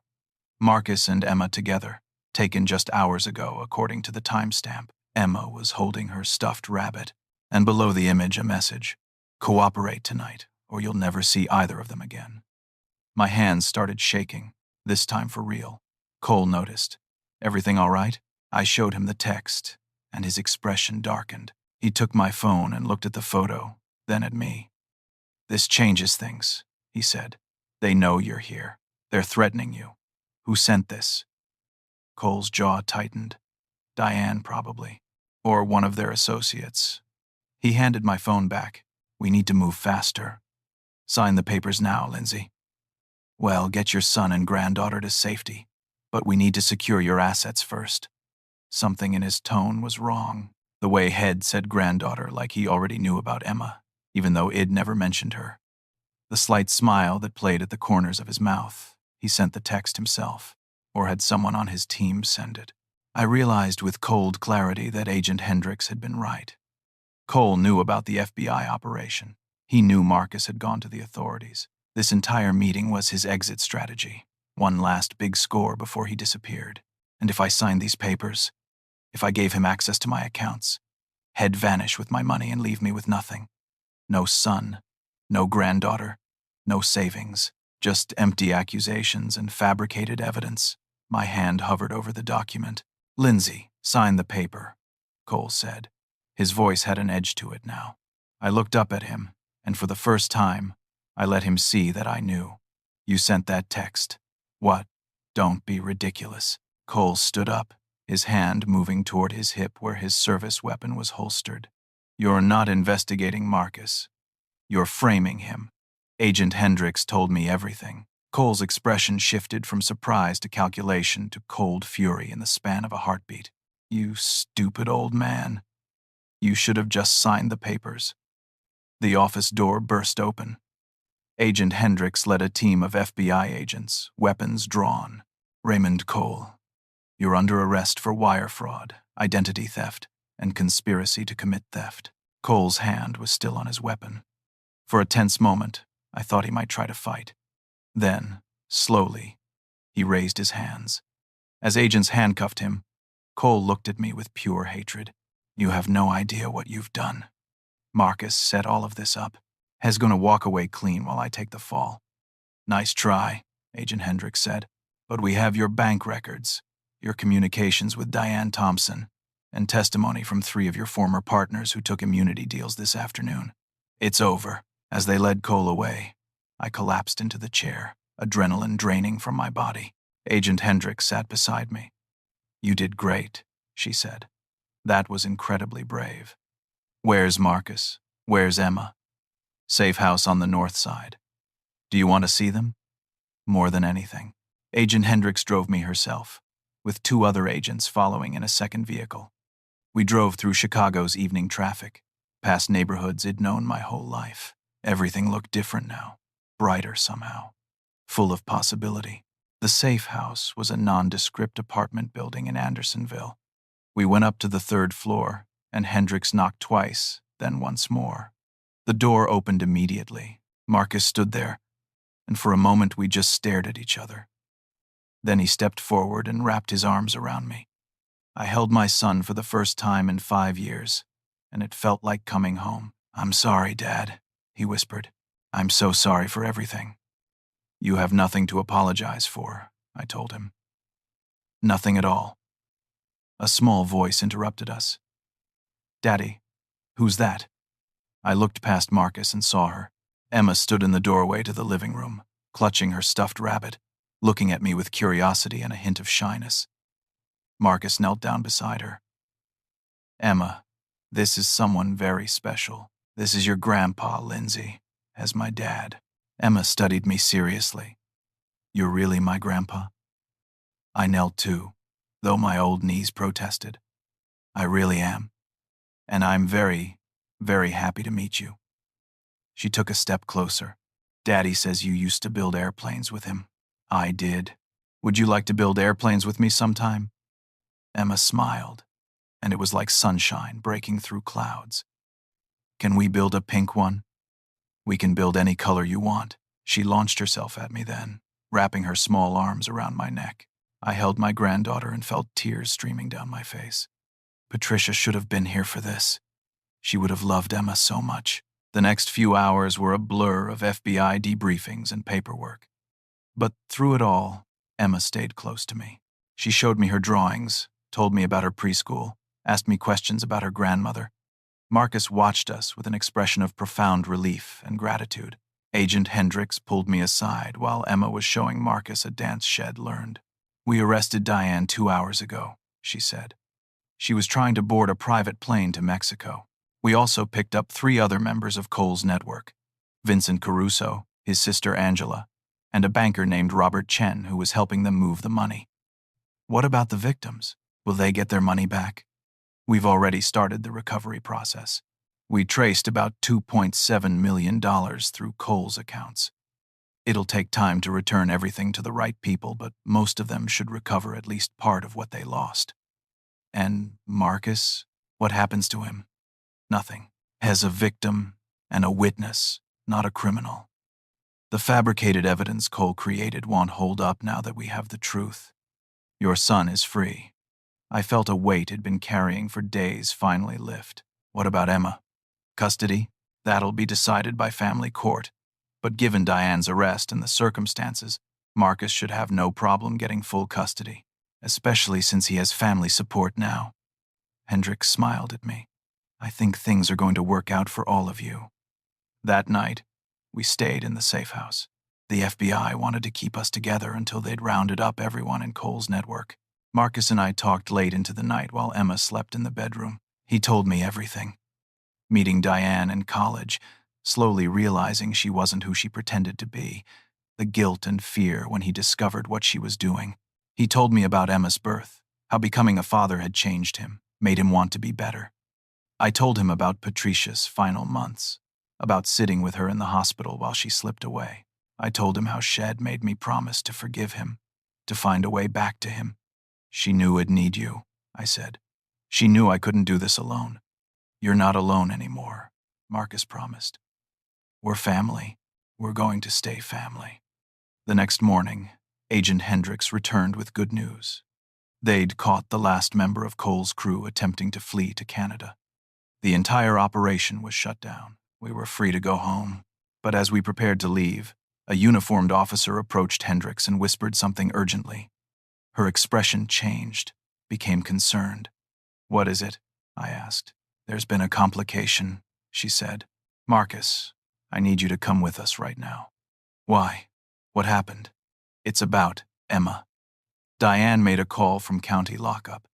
Marcus and Emma together, taken just hours ago according to the timestamp. Emma was holding her stuffed rabbit, and below the image a message. Cooperate tonight, or you'll never see either of them again. My hands started shaking, this time for real. Cole noticed. Everything all right? I showed him the text, and his expression darkened. He took my phone and looked at the photo, then at me. This changes things, he said. They know you're here. They're threatening you. Who sent this? Cole's jaw tightened. Diane, probably. Or one of their associates. He handed my phone back. We need to move faster. Sign the papers now, Lindsay. Well, get your son and granddaughter to safety, but we need to secure your assets first. Something in his tone was wrong. The way Head said granddaughter like he already knew about Emma, even though Id never mentioned her. The slight smile that played at the corners of his mouth. He sent the text himself, or had someone on his team send it. I realized with cold clarity that Agent Hendricks had been right. Cole knew about the FBI operation. He knew Marcus had gone to the authorities. This entire meeting was his exit strategy. One last big score before he disappeared. And if I signed these papers, if I gave him access to my accounts, He'd vanish with my money and leave me with nothing. No son, no granddaughter, no savings, just empty accusations and fabricated evidence. My hand hovered over the document. Lindsay, sign the paper, Cole said. His voice had an edge to it now. I looked up at him, and for the first time, I let him see that I knew. You sent that text. What? Don't be ridiculous. Cole stood up, his hand moving toward his hip where his service weapon was holstered. You're not investigating Marcus. You're framing him. Agent Hendricks told me everything. Cole's expression shifted from surprise to calculation to cold fury in the span of a heartbeat. You stupid old man. You should have just signed the papers. The office door burst open. Agent Hendricks led a team of FBI agents, weapons drawn. Raymond Cole, you're under arrest for wire fraud, identity theft, and conspiracy to commit theft. Cole's hand was still on his weapon. For a tense moment, I thought he might try to fight. Then, slowly, he raised his hands. As agents handcuffed him, Cole looked at me with pure hatred. You have no idea what you've done. Marcus set all of this up. He's going to walk away clean while I take the fall. Nice try, Agent Hendricks said. But we have your bank records, your communications with Diane Thompson, and testimony from 3 of your former partners who took immunity deals this afternoon. It's over. As they led Cole away, I collapsed into the chair, adrenaline draining from my body. Agent Hendricks sat beside me. You did great, she said. That was incredibly brave. Where's Marcus? Where's Emma? Safe house on the north side. Do you want to see them? More than anything. Agent Hendricks drove me herself, with 2 other agents following in a second vehicle. We drove through Chicago's evening traffic, past neighborhoods I'd known my whole life. Everything looked different now, brighter somehow, full of possibility. The safe house was a nondescript apartment building in Andersonville. We went up to the 3rd floor, and Hendricks knocked twice, then once more. The door opened immediately. Marcus stood there, and for a moment we just stared at each other. Then he stepped forward and wrapped his arms around me. I held my son for the first time in 5 years, and it felt like coming home. "I'm sorry, Dad," he whispered. "I'm so sorry for everything." "You have nothing to apologize for," I told him. "Nothing at all." A small voice interrupted us. "Daddy, who's that?" I looked past Marcus and saw her. Emma stood in the doorway to the living room, clutching her stuffed rabbit, looking at me with curiosity and a hint of shyness. Marcus knelt down beside her. "Emma, this is someone very special. This is your grandpa, Lindsay, as my dad." Emma studied me seriously. "You're really my grandpa?" I knelt too, though my old knees protested. "I really am. And I'm very, very happy to meet you." She took a step closer. "Daddy says you used to build airplanes with him." "I did. Would you like to build airplanes with me sometime?" Emma smiled, and it was like sunshine breaking through clouds. "Can we build a pink one?" "We can build any color you want." She launched herself at me then, wrapping her small arms around my neck. I held my granddaughter and felt tears streaming down my face. Patricia should have been here for this. She would have loved Emma so much. The next few hours were a blur of FBI debriefings and paperwork. But through it all, Emma stayed close to me. She showed me her drawings, told me about her preschool, asked me questions about her grandmother. Marcus watched us with an expression of profound relief and gratitude. Agent Hendricks pulled me aside while Emma was showing Marcus a dance she'd learned. "We arrested Diane 2 hours ago," she said. "She was trying to board a private plane to Mexico. We also picked up 3 other members of Cole's network: Vincent Caruso, his sister Angela, and a banker named Robert Chen who was helping them move the money." "What about the victims? Will they get their money back?" "We've already started the recovery process. We traced about $2.7 million through Cole's accounts. It'll take time to return everything to the right people, but most of them should recover at least part of what they lost." "And Marcus? What happens to him?" "Nothing. As a victim and a witness, not a criminal. The fabricated evidence Cole created won't hold up now that we have the truth. Your son is free." I felt a weight he'd been carrying for days finally lift. "What about Emma? Custody? That'll be decided by family court. But given Diane's arrest and the circumstances, Marcus should have no problem getting full custody, especially since he has family support now." Hendricks smiled at me. "I think things are going to work out for all of you." That night, we stayed in the safe house. The FBI wanted to keep us together until they'd rounded up everyone in Cole's network. Marcus and I talked late into the night while Emma slept in the bedroom. He told me everything. Meeting Diane in college, slowly realizing she wasn't who she pretended to be, the guilt and fear when he discovered what she was doing. He told me about Emma's birth, how becoming a father had changed him, made him want to be better. I told him about Patricia's final months, about sitting with her in the hospital while she slipped away. I told him how Shed made me promise to forgive him, to find a way back to him. "She knew I'd need you," I said. "She knew I couldn't do this alone." "You're not alone anymore," Marcus promised. "We're family. We're going to stay family." The next morning, Agent Hendricks returned with good news. They'd caught the last member of Cole's crew attempting to flee to Canada. The entire operation was shut down. We were free to go home. But as we prepared to leave, a uniformed officer approached Hendricks and whispered something urgently. Her expression changed, became concerned. "What is it?" I asked. "There's been a complication," she said. "Marcus, I need you to come with us right now." "Why? What happened?" "It's about Emma." Diane made a call from county lockup.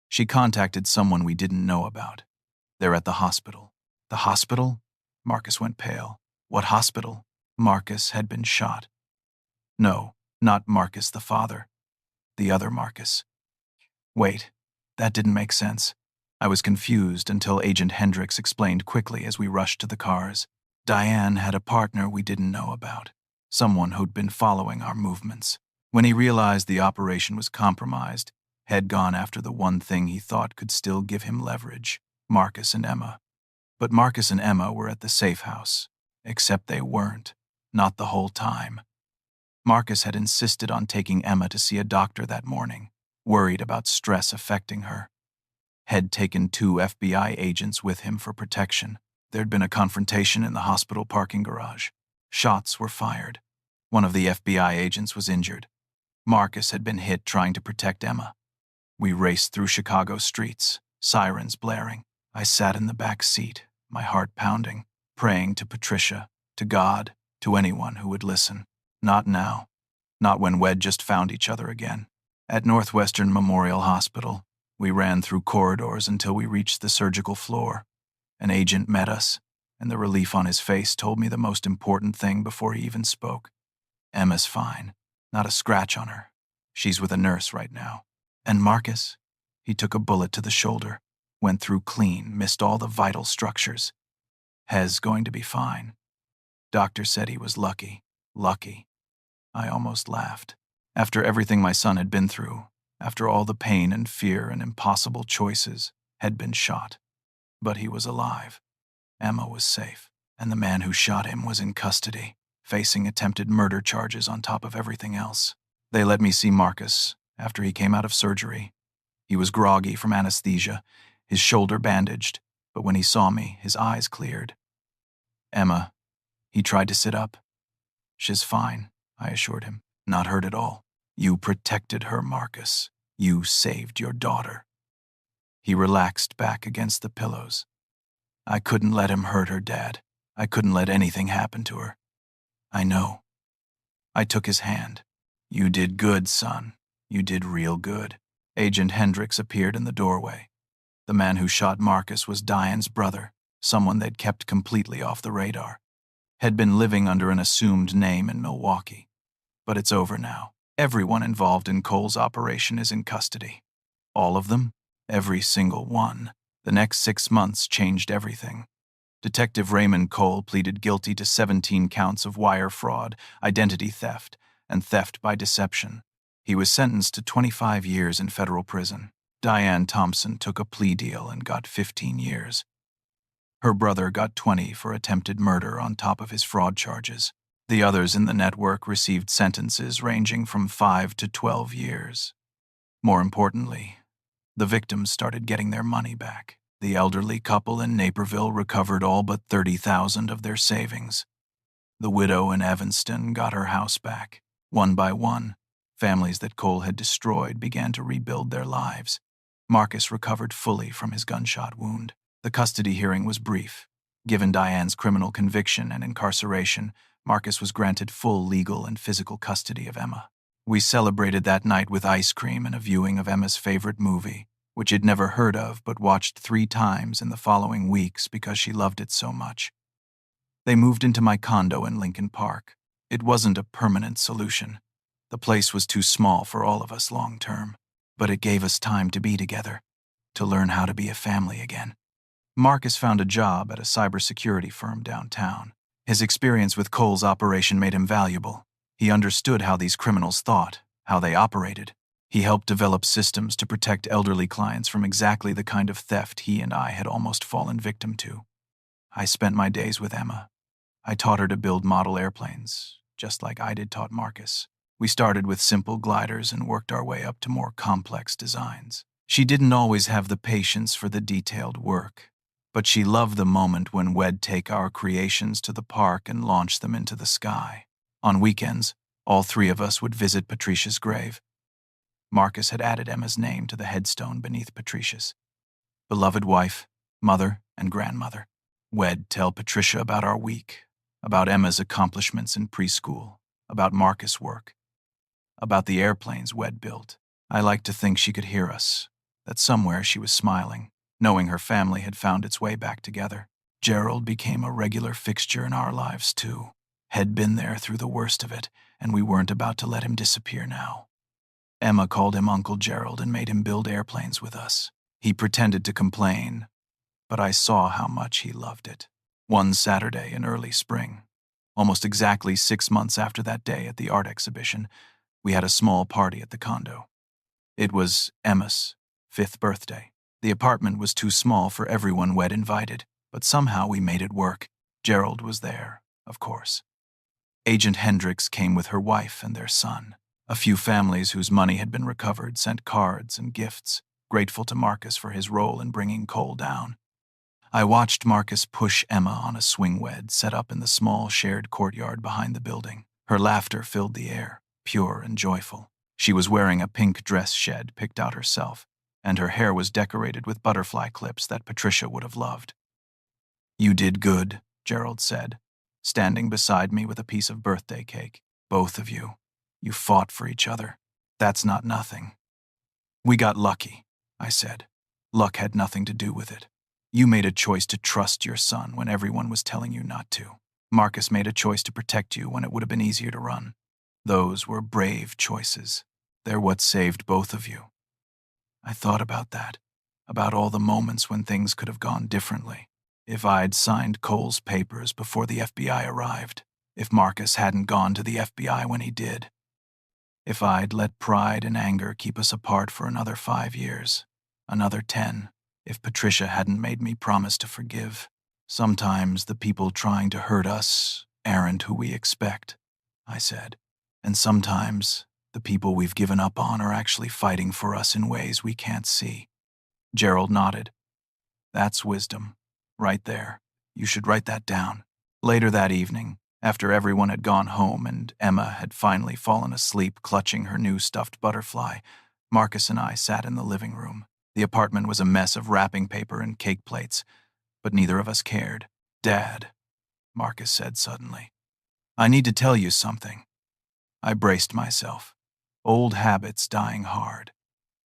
She contacted someone we didn't know about. "They're at the hospital." "The hospital?" Marcus went pale. "What hospital?" Marcus had been shot. "No, not Marcus the father. The other Marcus." "Wait, that didn't make sense." I was confused until Agent Hendricks explained quickly as we rushed to the cars. Diane had a partner we didn't know about, someone who'd been following our movements. When he realized the operation was compromised, had gone after the one thing he thought could still give him leverage. Marcus and Emma. But Marcus and Emma were at the safe house. Except they weren't. Not the whole time. Marcus had insisted on taking Emma to see a doctor that morning, worried about stress affecting her. Had taken 2 FBI agents with him for protection. There'd been a confrontation in the hospital parking garage. Shots were fired. One of the FBI agents was injured. Marcus had been hit trying to protect Emma. We raced through Chicago streets, sirens blaring. I sat in the back seat, my heart pounding, praying to Patricia, to God, to anyone who would listen. Not now. Not when we'd just found each other again. At Northwestern Memorial Hospital, we ran through corridors until we reached the surgical floor. An agent met us, and the relief on his face told me the most important thing before he even spoke. Emma's fine. Not a scratch on her. She's with a nurse right now. And Marcus? He took a bullet to the shoulder, went through clean, missed all the vital structures. Hez going to be fine. Doctor said he was lucky. Lucky. I almost laughed. After everything my son had been through, after all the pain and fear and impossible choices, had been shot. But he was alive. Emma was safe, and the man who shot him was in custody, facing attempted murder charges on top of everything else. They let me see Marcus after he came out of surgery. He was groggy from anesthesia, his shoulder bandaged, but when he saw me, his eyes cleared. Emma, he tried to sit up. She's fine, I assured him. Not hurt at all. You protected her, Marcus. You saved your daughter. He relaxed back against the pillows. I couldn't let him hurt her, Dad. I couldn't let anything happen to her. I know. I took his hand. You did good, son. You did real good. Agent Hendricks appeared in the doorway. The man who shot Marcus was Diane's brother, someone they'd kept completely off the radar. Had been living under an assumed name in Milwaukee. But it's over now. Everyone involved in Cole's operation is in custody. All of them? Every single one. The next 6 months changed everything. Detective Raymond Cole pleaded guilty to 17 counts of wire fraud, identity theft, and theft by deception. He was sentenced to 25 years in federal prison. Diane Thompson took a plea deal and got 15 years. Her brother got 20 for attempted murder on top of his fraud charges. The others in the network received sentences ranging from 5 to 12 years. More importantly, the victims started getting their money back. The elderly couple in Naperville recovered all but $30,000 of their savings. The widow in Evanston got her house back. One by one, families that Cole had destroyed began to rebuild their lives. Marcus recovered fully from his gunshot wound. The custody hearing was brief. Given Diane's criminal conviction and incarceration, Marcus was granted full legal and physical custody of Emma. We celebrated that night with ice cream and a viewing of Emma's favorite movie, which he'd never heard of but watched 3 times in the following weeks because she loved it so much. They moved into my condo in Lincoln Park. It wasn't a permanent solution. The place was too small for all of us long term, but it gave us time to be together, to learn how to be a family again. Marcus found a job at a cybersecurity firm downtown. His experience with Cole's operation made him valuable. He understood how these criminals thought, how they operated. He helped develop systems to protect elderly clients from exactly the kind of theft he and I had almost fallen victim to. I spent my days with Emma. I taught her to build model airplanes, just like I did taught Marcus. We started with simple gliders and worked our way up to more complex designs. She didn't always have the patience for the detailed work, but she loved the moment when we'd take our creations to the park and launch them into the sky. On weekends, all 3 of us would visit Patricia's grave. Marcus had added Emma's name to the headstone beneath Patricia's. Beloved wife, mother, and grandmother. We'd tell Patricia about our week, about Emma's accomplishments in preschool, about Marcus' work, about the airplanes we'd built. I liked to think she could hear us, that somewhere she was smiling, knowing her family had found its way back together. Gerald became a regular fixture in our lives, too. Had been there through the worst of it, and we weren't about to let him disappear now. Emma called him Uncle Gerald and made him build airplanes with us. He pretended to complain, but I saw how much he loved it. One Saturday in early spring, almost exactly 6 months after that day at the art exhibition, we had a small party at the condo. It was Emma's 5th birthday. The apartment was too small for everyone we'd invited, but somehow we made it work. Gerald was there, of course. Agent Hendricks came with her wife and their son. A few families whose money had been recovered sent cards and gifts, grateful to Marcus for his role in bringing Cole down. I watched Marcus push Emma on a swing wed set up in the small shared courtyard behind the building. Her laughter filled the air, pure and joyful. She was wearing a pink dress shed picked out herself, and her hair was decorated with butterfly clips that Patricia would have loved. "You did good," Gerald said, standing beside me with a piece of birthday cake. "Both of you. You fought for each other. That's not nothing." "We got lucky," I said. "Luck had nothing to do with it. You made a choice to trust your son when everyone was telling you not to. Marcus made a choice to protect you when it would have been easier to run. Those were brave choices. They're what saved both of you." I thought about that, about all the moments when things could have gone differently. If I'd signed Cole's papers before the FBI arrived, if Marcus hadn't gone to the FBI when he did, if I'd let pride and anger keep us apart for another 5 years, another 10, if Patricia hadn't made me promise to forgive. "Sometimes the people trying to hurt us aren't who we expect," I said. "And sometimes the people we've given up on are actually fighting for us in ways we can't see." Gerald nodded. "That's wisdom. Right there. You should write that down." Later that evening, after everyone had gone home and Emma had finally fallen asleep clutching her new stuffed butterfly, Marcus and I sat in the living room. The apartment was a mess of wrapping paper and cake plates, but neither of us cared. "Dad," Marcus said suddenly, "I need to tell you something." I braced myself. Old habits dying hard.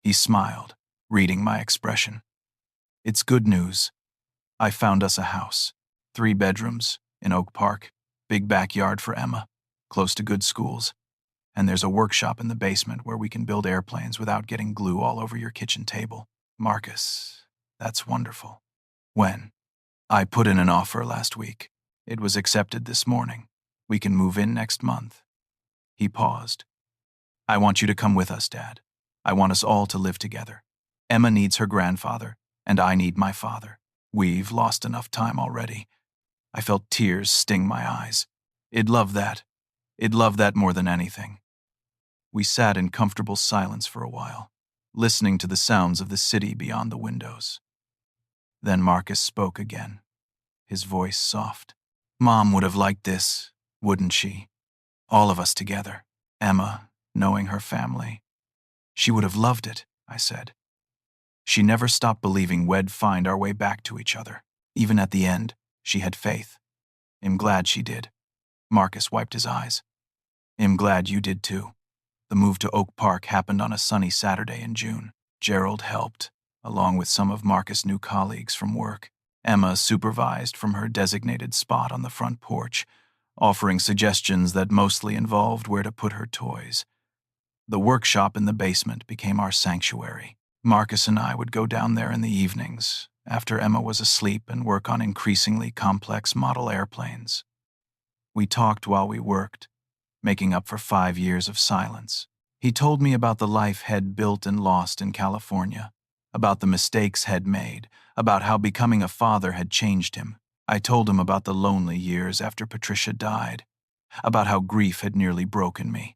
He smiled, reading my expression. "It's good news. I found us a house. 3 bedrooms, in Oak Park, big backyard for Emma, close to good schools, and there's a workshop in the basement where we can build airplanes without getting glue all over your kitchen table." "Marcus, that's wonderful." "When?" "I put in an offer last week. It was accepted this morning. We can move in next month." He paused. "I want you to come with us, Dad. I want us all to live together. Emma needs her grandfather, and I need my father. We've lost enough time already." I felt tears sting my eyes. "I'd love that. I'd love that more than anything." We sat in comfortable silence for a while, listening to the sounds of the city beyond the windows. Then Marcus spoke again, his voice soft. "Mom would have liked this, wouldn't she? All of us together. Emma, knowing her family. She would have loved it," I said. "She never stopped believing we'd find our way back to each other. Even at the end, she had faith. I'm glad she did." Marcus wiped his eyes. "I'm glad you did too." The move to Oak Park happened on a sunny Saturday in June. Gerald helped, along with some of Marcus' new colleagues from work. Emma supervised from her designated spot on the front porch, offering suggestions that mostly involved where to put her toys. The workshop in the basement became our sanctuary. Marcus and I would go down there in the evenings, after Emma was asleep, and work on increasingly complex model airplanes. We talked while we worked, making up for 5 years of silence. He told me about the life He'd built and lost in California, about the mistakes He'd made, about how becoming a father had changed him. I told him about the lonely years after Patricia died, about how grief had nearly broken me,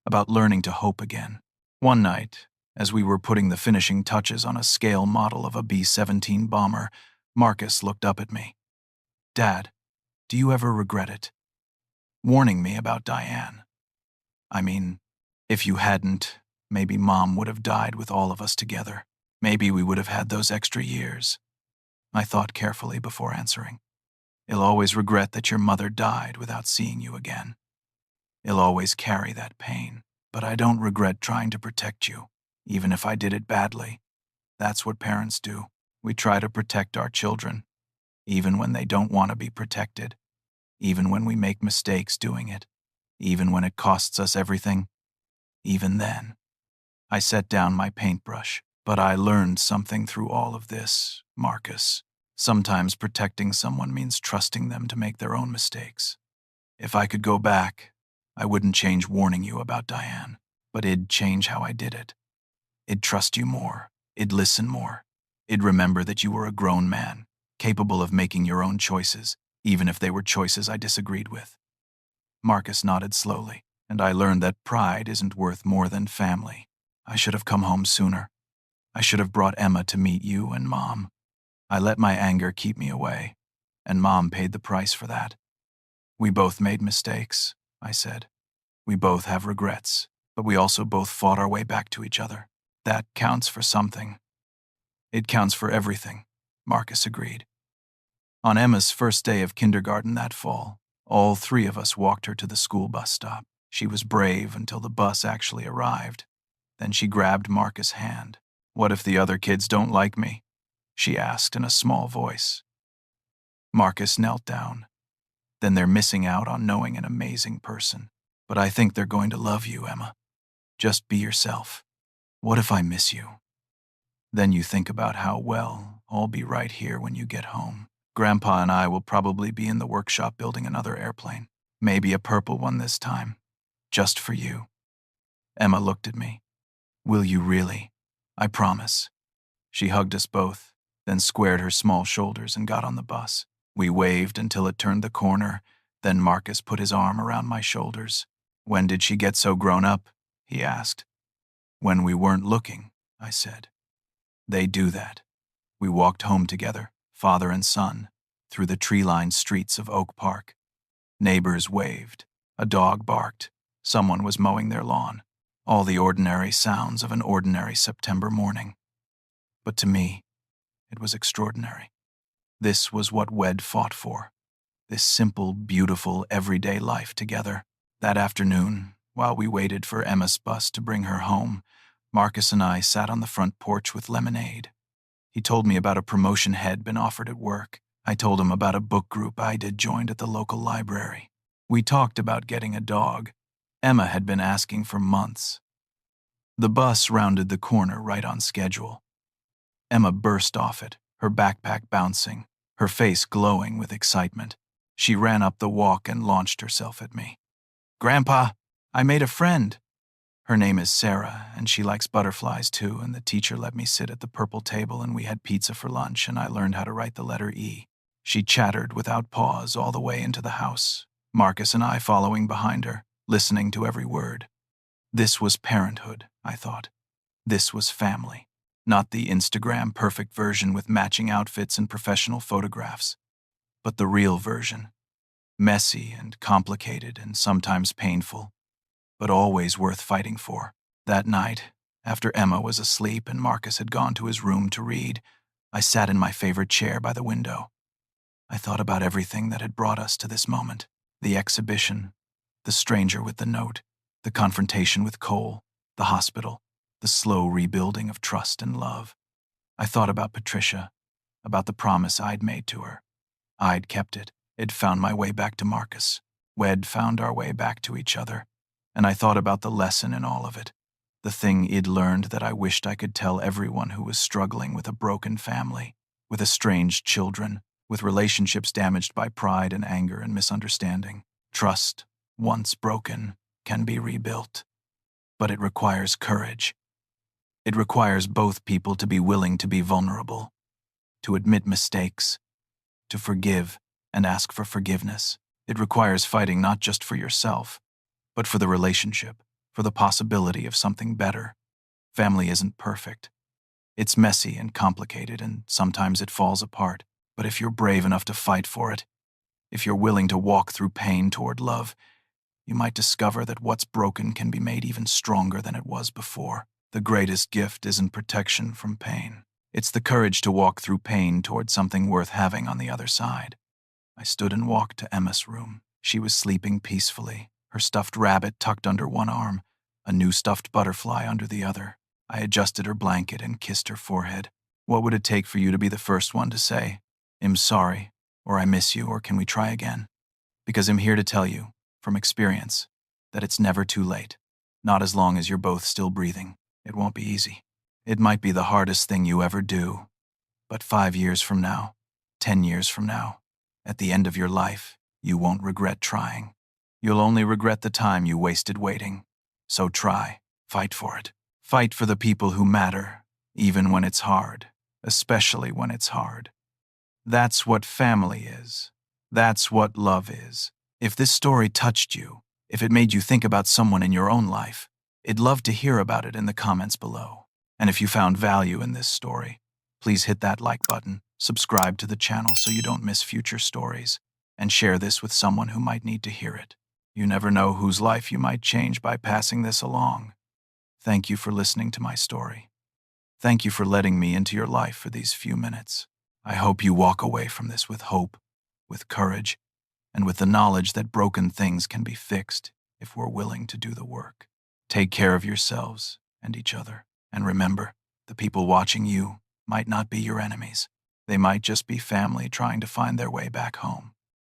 about learning to hope again. One night, as we were putting the finishing touches on a scale model of a B-17 bomber, Marcus looked up at me. "Dad, do you ever regret it? Warning me about Diane. I mean, if you hadn't, maybe Mom would have died with all of us together. Maybe we would have had those extra years." I thought carefully before answering. "You'll always regret that your mother died without seeing you again. You'll always carry that pain. But I don't regret trying to protect you, even if I did it badly. That's what parents do. We try to protect our children, even when they don't want to be protected, even when we make mistakes doing it, even when it costs us everything. Even then." I set down my paintbrush. "But I learned something through all of this, Marcus. Sometimes protecting someone means trusting them to make their own mistakes. If I could go back, I wouldn't change warning you about Diane, but it'd change how I did it. It'd trust you more. It'd listen more. It'd remember that you were a grown man, capable of making your own choices, even if they were choices I disagreed with. Marcus nodded slowly, and I learned that pride isn't worth more than family. I should have come home sooner. I should have brought Emma to meet you and Mom. I let my anger keep me away, and Mom paid the price for that. We both made mistakes, I said. We both have regrets, but we also both fought our way back to each other. That counts for something. It counts for everything, Marcus agreed. On Emma's first day of kindergarten that fall, all three of us walked her to the school bus stop. She was brave until the bus actually arrived. Then she grabbed Marcus' hand. "What if the other kids don't like me?" she asked in a small voice. Marcus knelt down. "Then they're missing out on knowing an amazing person. But I think they're going to love you, Emma. Just be yourself. What if I miss you? Then you think about how well I'll be right here when you get home. Grandpa and I will probably be in the workshop building another airplane. Maybe a purple one this time. Just for you." Emma looked at me. "Will you really?" "I promise." She hugged us both, then squared her small shoulders and got on the bus. We waved until it turned the corner, then Marcus put his arm around my shoulders. "When did she get so grown up?" he asked. "When we weren't looking," I said. They do that. We walked home together, father and son, through the tree-lined streets of Oak Park. Neighbors waved. A dog barked. Someone was mowing their lawn. All the ordinary sounds of an ordinary September morning. But to me, it was extraordinary. This was what Wed fought for. This simple, beautiful, everyday life together. That afternoon, while we waited for Emma's bus to bring her home, Marcus and I sat on the front porch with lemonade. He told me about a promotion he'd been offered at work. I told him about a book group I'd joined at the local library. We talked about getting a dog. Emma had been asking for months. The bus rounded the corner right on schedule. Emma burst off it, her backpack bouncing, her face glowing with excitement. She ran up the walk and launched herself at me. "Grandpa, I made a friend. Her name is Sarah, and she likes butterflies too, and the teacher let me sit at the purple table and we had pizza for lunch and I learned how to write the letter E." She chattered without pause all the way into the house, Marcus and I following behind her, listening to every word. This was parenthood, I thought. This was family. Not the Instagram perfect version with matching outfits and professional photographs, but the real version. Messy and complicated and sometimes painful, but always worth fighting for. That night, after Emma was asleep and Marcus had gone to his room to read, I sat in my favorite chair by the window. I thought about everything that had brought us to this moment. The exhibition, the stranger with the note, the confrontation with Cole, the hospital, the slow rebuilding of trust and love. I thought about Patricia, about the promise I'd made to her. I'd kept it. It'd found my way back to Marcus. We'd found our way back to each other. And I thought about the lesson in all of it, the thing I'd learned that I wished I could tell everyone who was struggling with a broken family, with estranged children, with relationships damaged by pride and anger and misunderstanding. Trust, once broken, can be rebuilt. But it requires courage. It requires both people to be willing to be vulnerable, to admit mistakes, to forgive and ask for forgiveness. It requires fighting not just for yourself, but for the relationship, for the possibility of something better. Family isn't perfect. It's messy and complicated, and sometimes it falls apart. But if you're brave enough to fight for it, if you're willing to walk through pain toward love, you might discover that what's broken can be made even stronger than it was before. The greatest gift isn't protection from pain. It's the courage to walk through pain toward something worth having on the other side. I stood and walked to Emma's room. She was sleeping peacefully, her stuffed rabbit tucked under one arm, a new stuffed butterfly under the other. I adjusted her blanket and kissed her forehead. "What would it take for you to be the first one to say, 'I'm sorry,' or 'I miss you,' or 'Can we try again?' Because I'm here to tell you, from experience, that it's never too late. Not as long as you're both still breathing. It won't be easy. It might be the hardest thing you ever do. But 5 years from now, 10 years from now, at the end of your life, you won't regret trying. You'll only regret the time you wasted waiting. So try. Fight for it. Fight for the people who matter, even when it's hard, especially when it's hard. That's what family is. That's what love is. If this story touched you, if it made you think about someone in your own life, I'd love to hear about it in the comments below. And if you found value in this story, please hit that like button, subscribe to the channel so you don't miss future stories, and share this with someone who might need to hear it. You never know whose life you might change by passing this along. Thank you for listening to my story. Thank you for letting me into your life for these few minutes. I hope you walk away from this with hope, with courage, and with the knowledge that broken things can be fixed if we're willing to do the work. Take care of yourselves and each other. And remember, the people watching you might not be your enemies. They might just be family trying to find their way back home.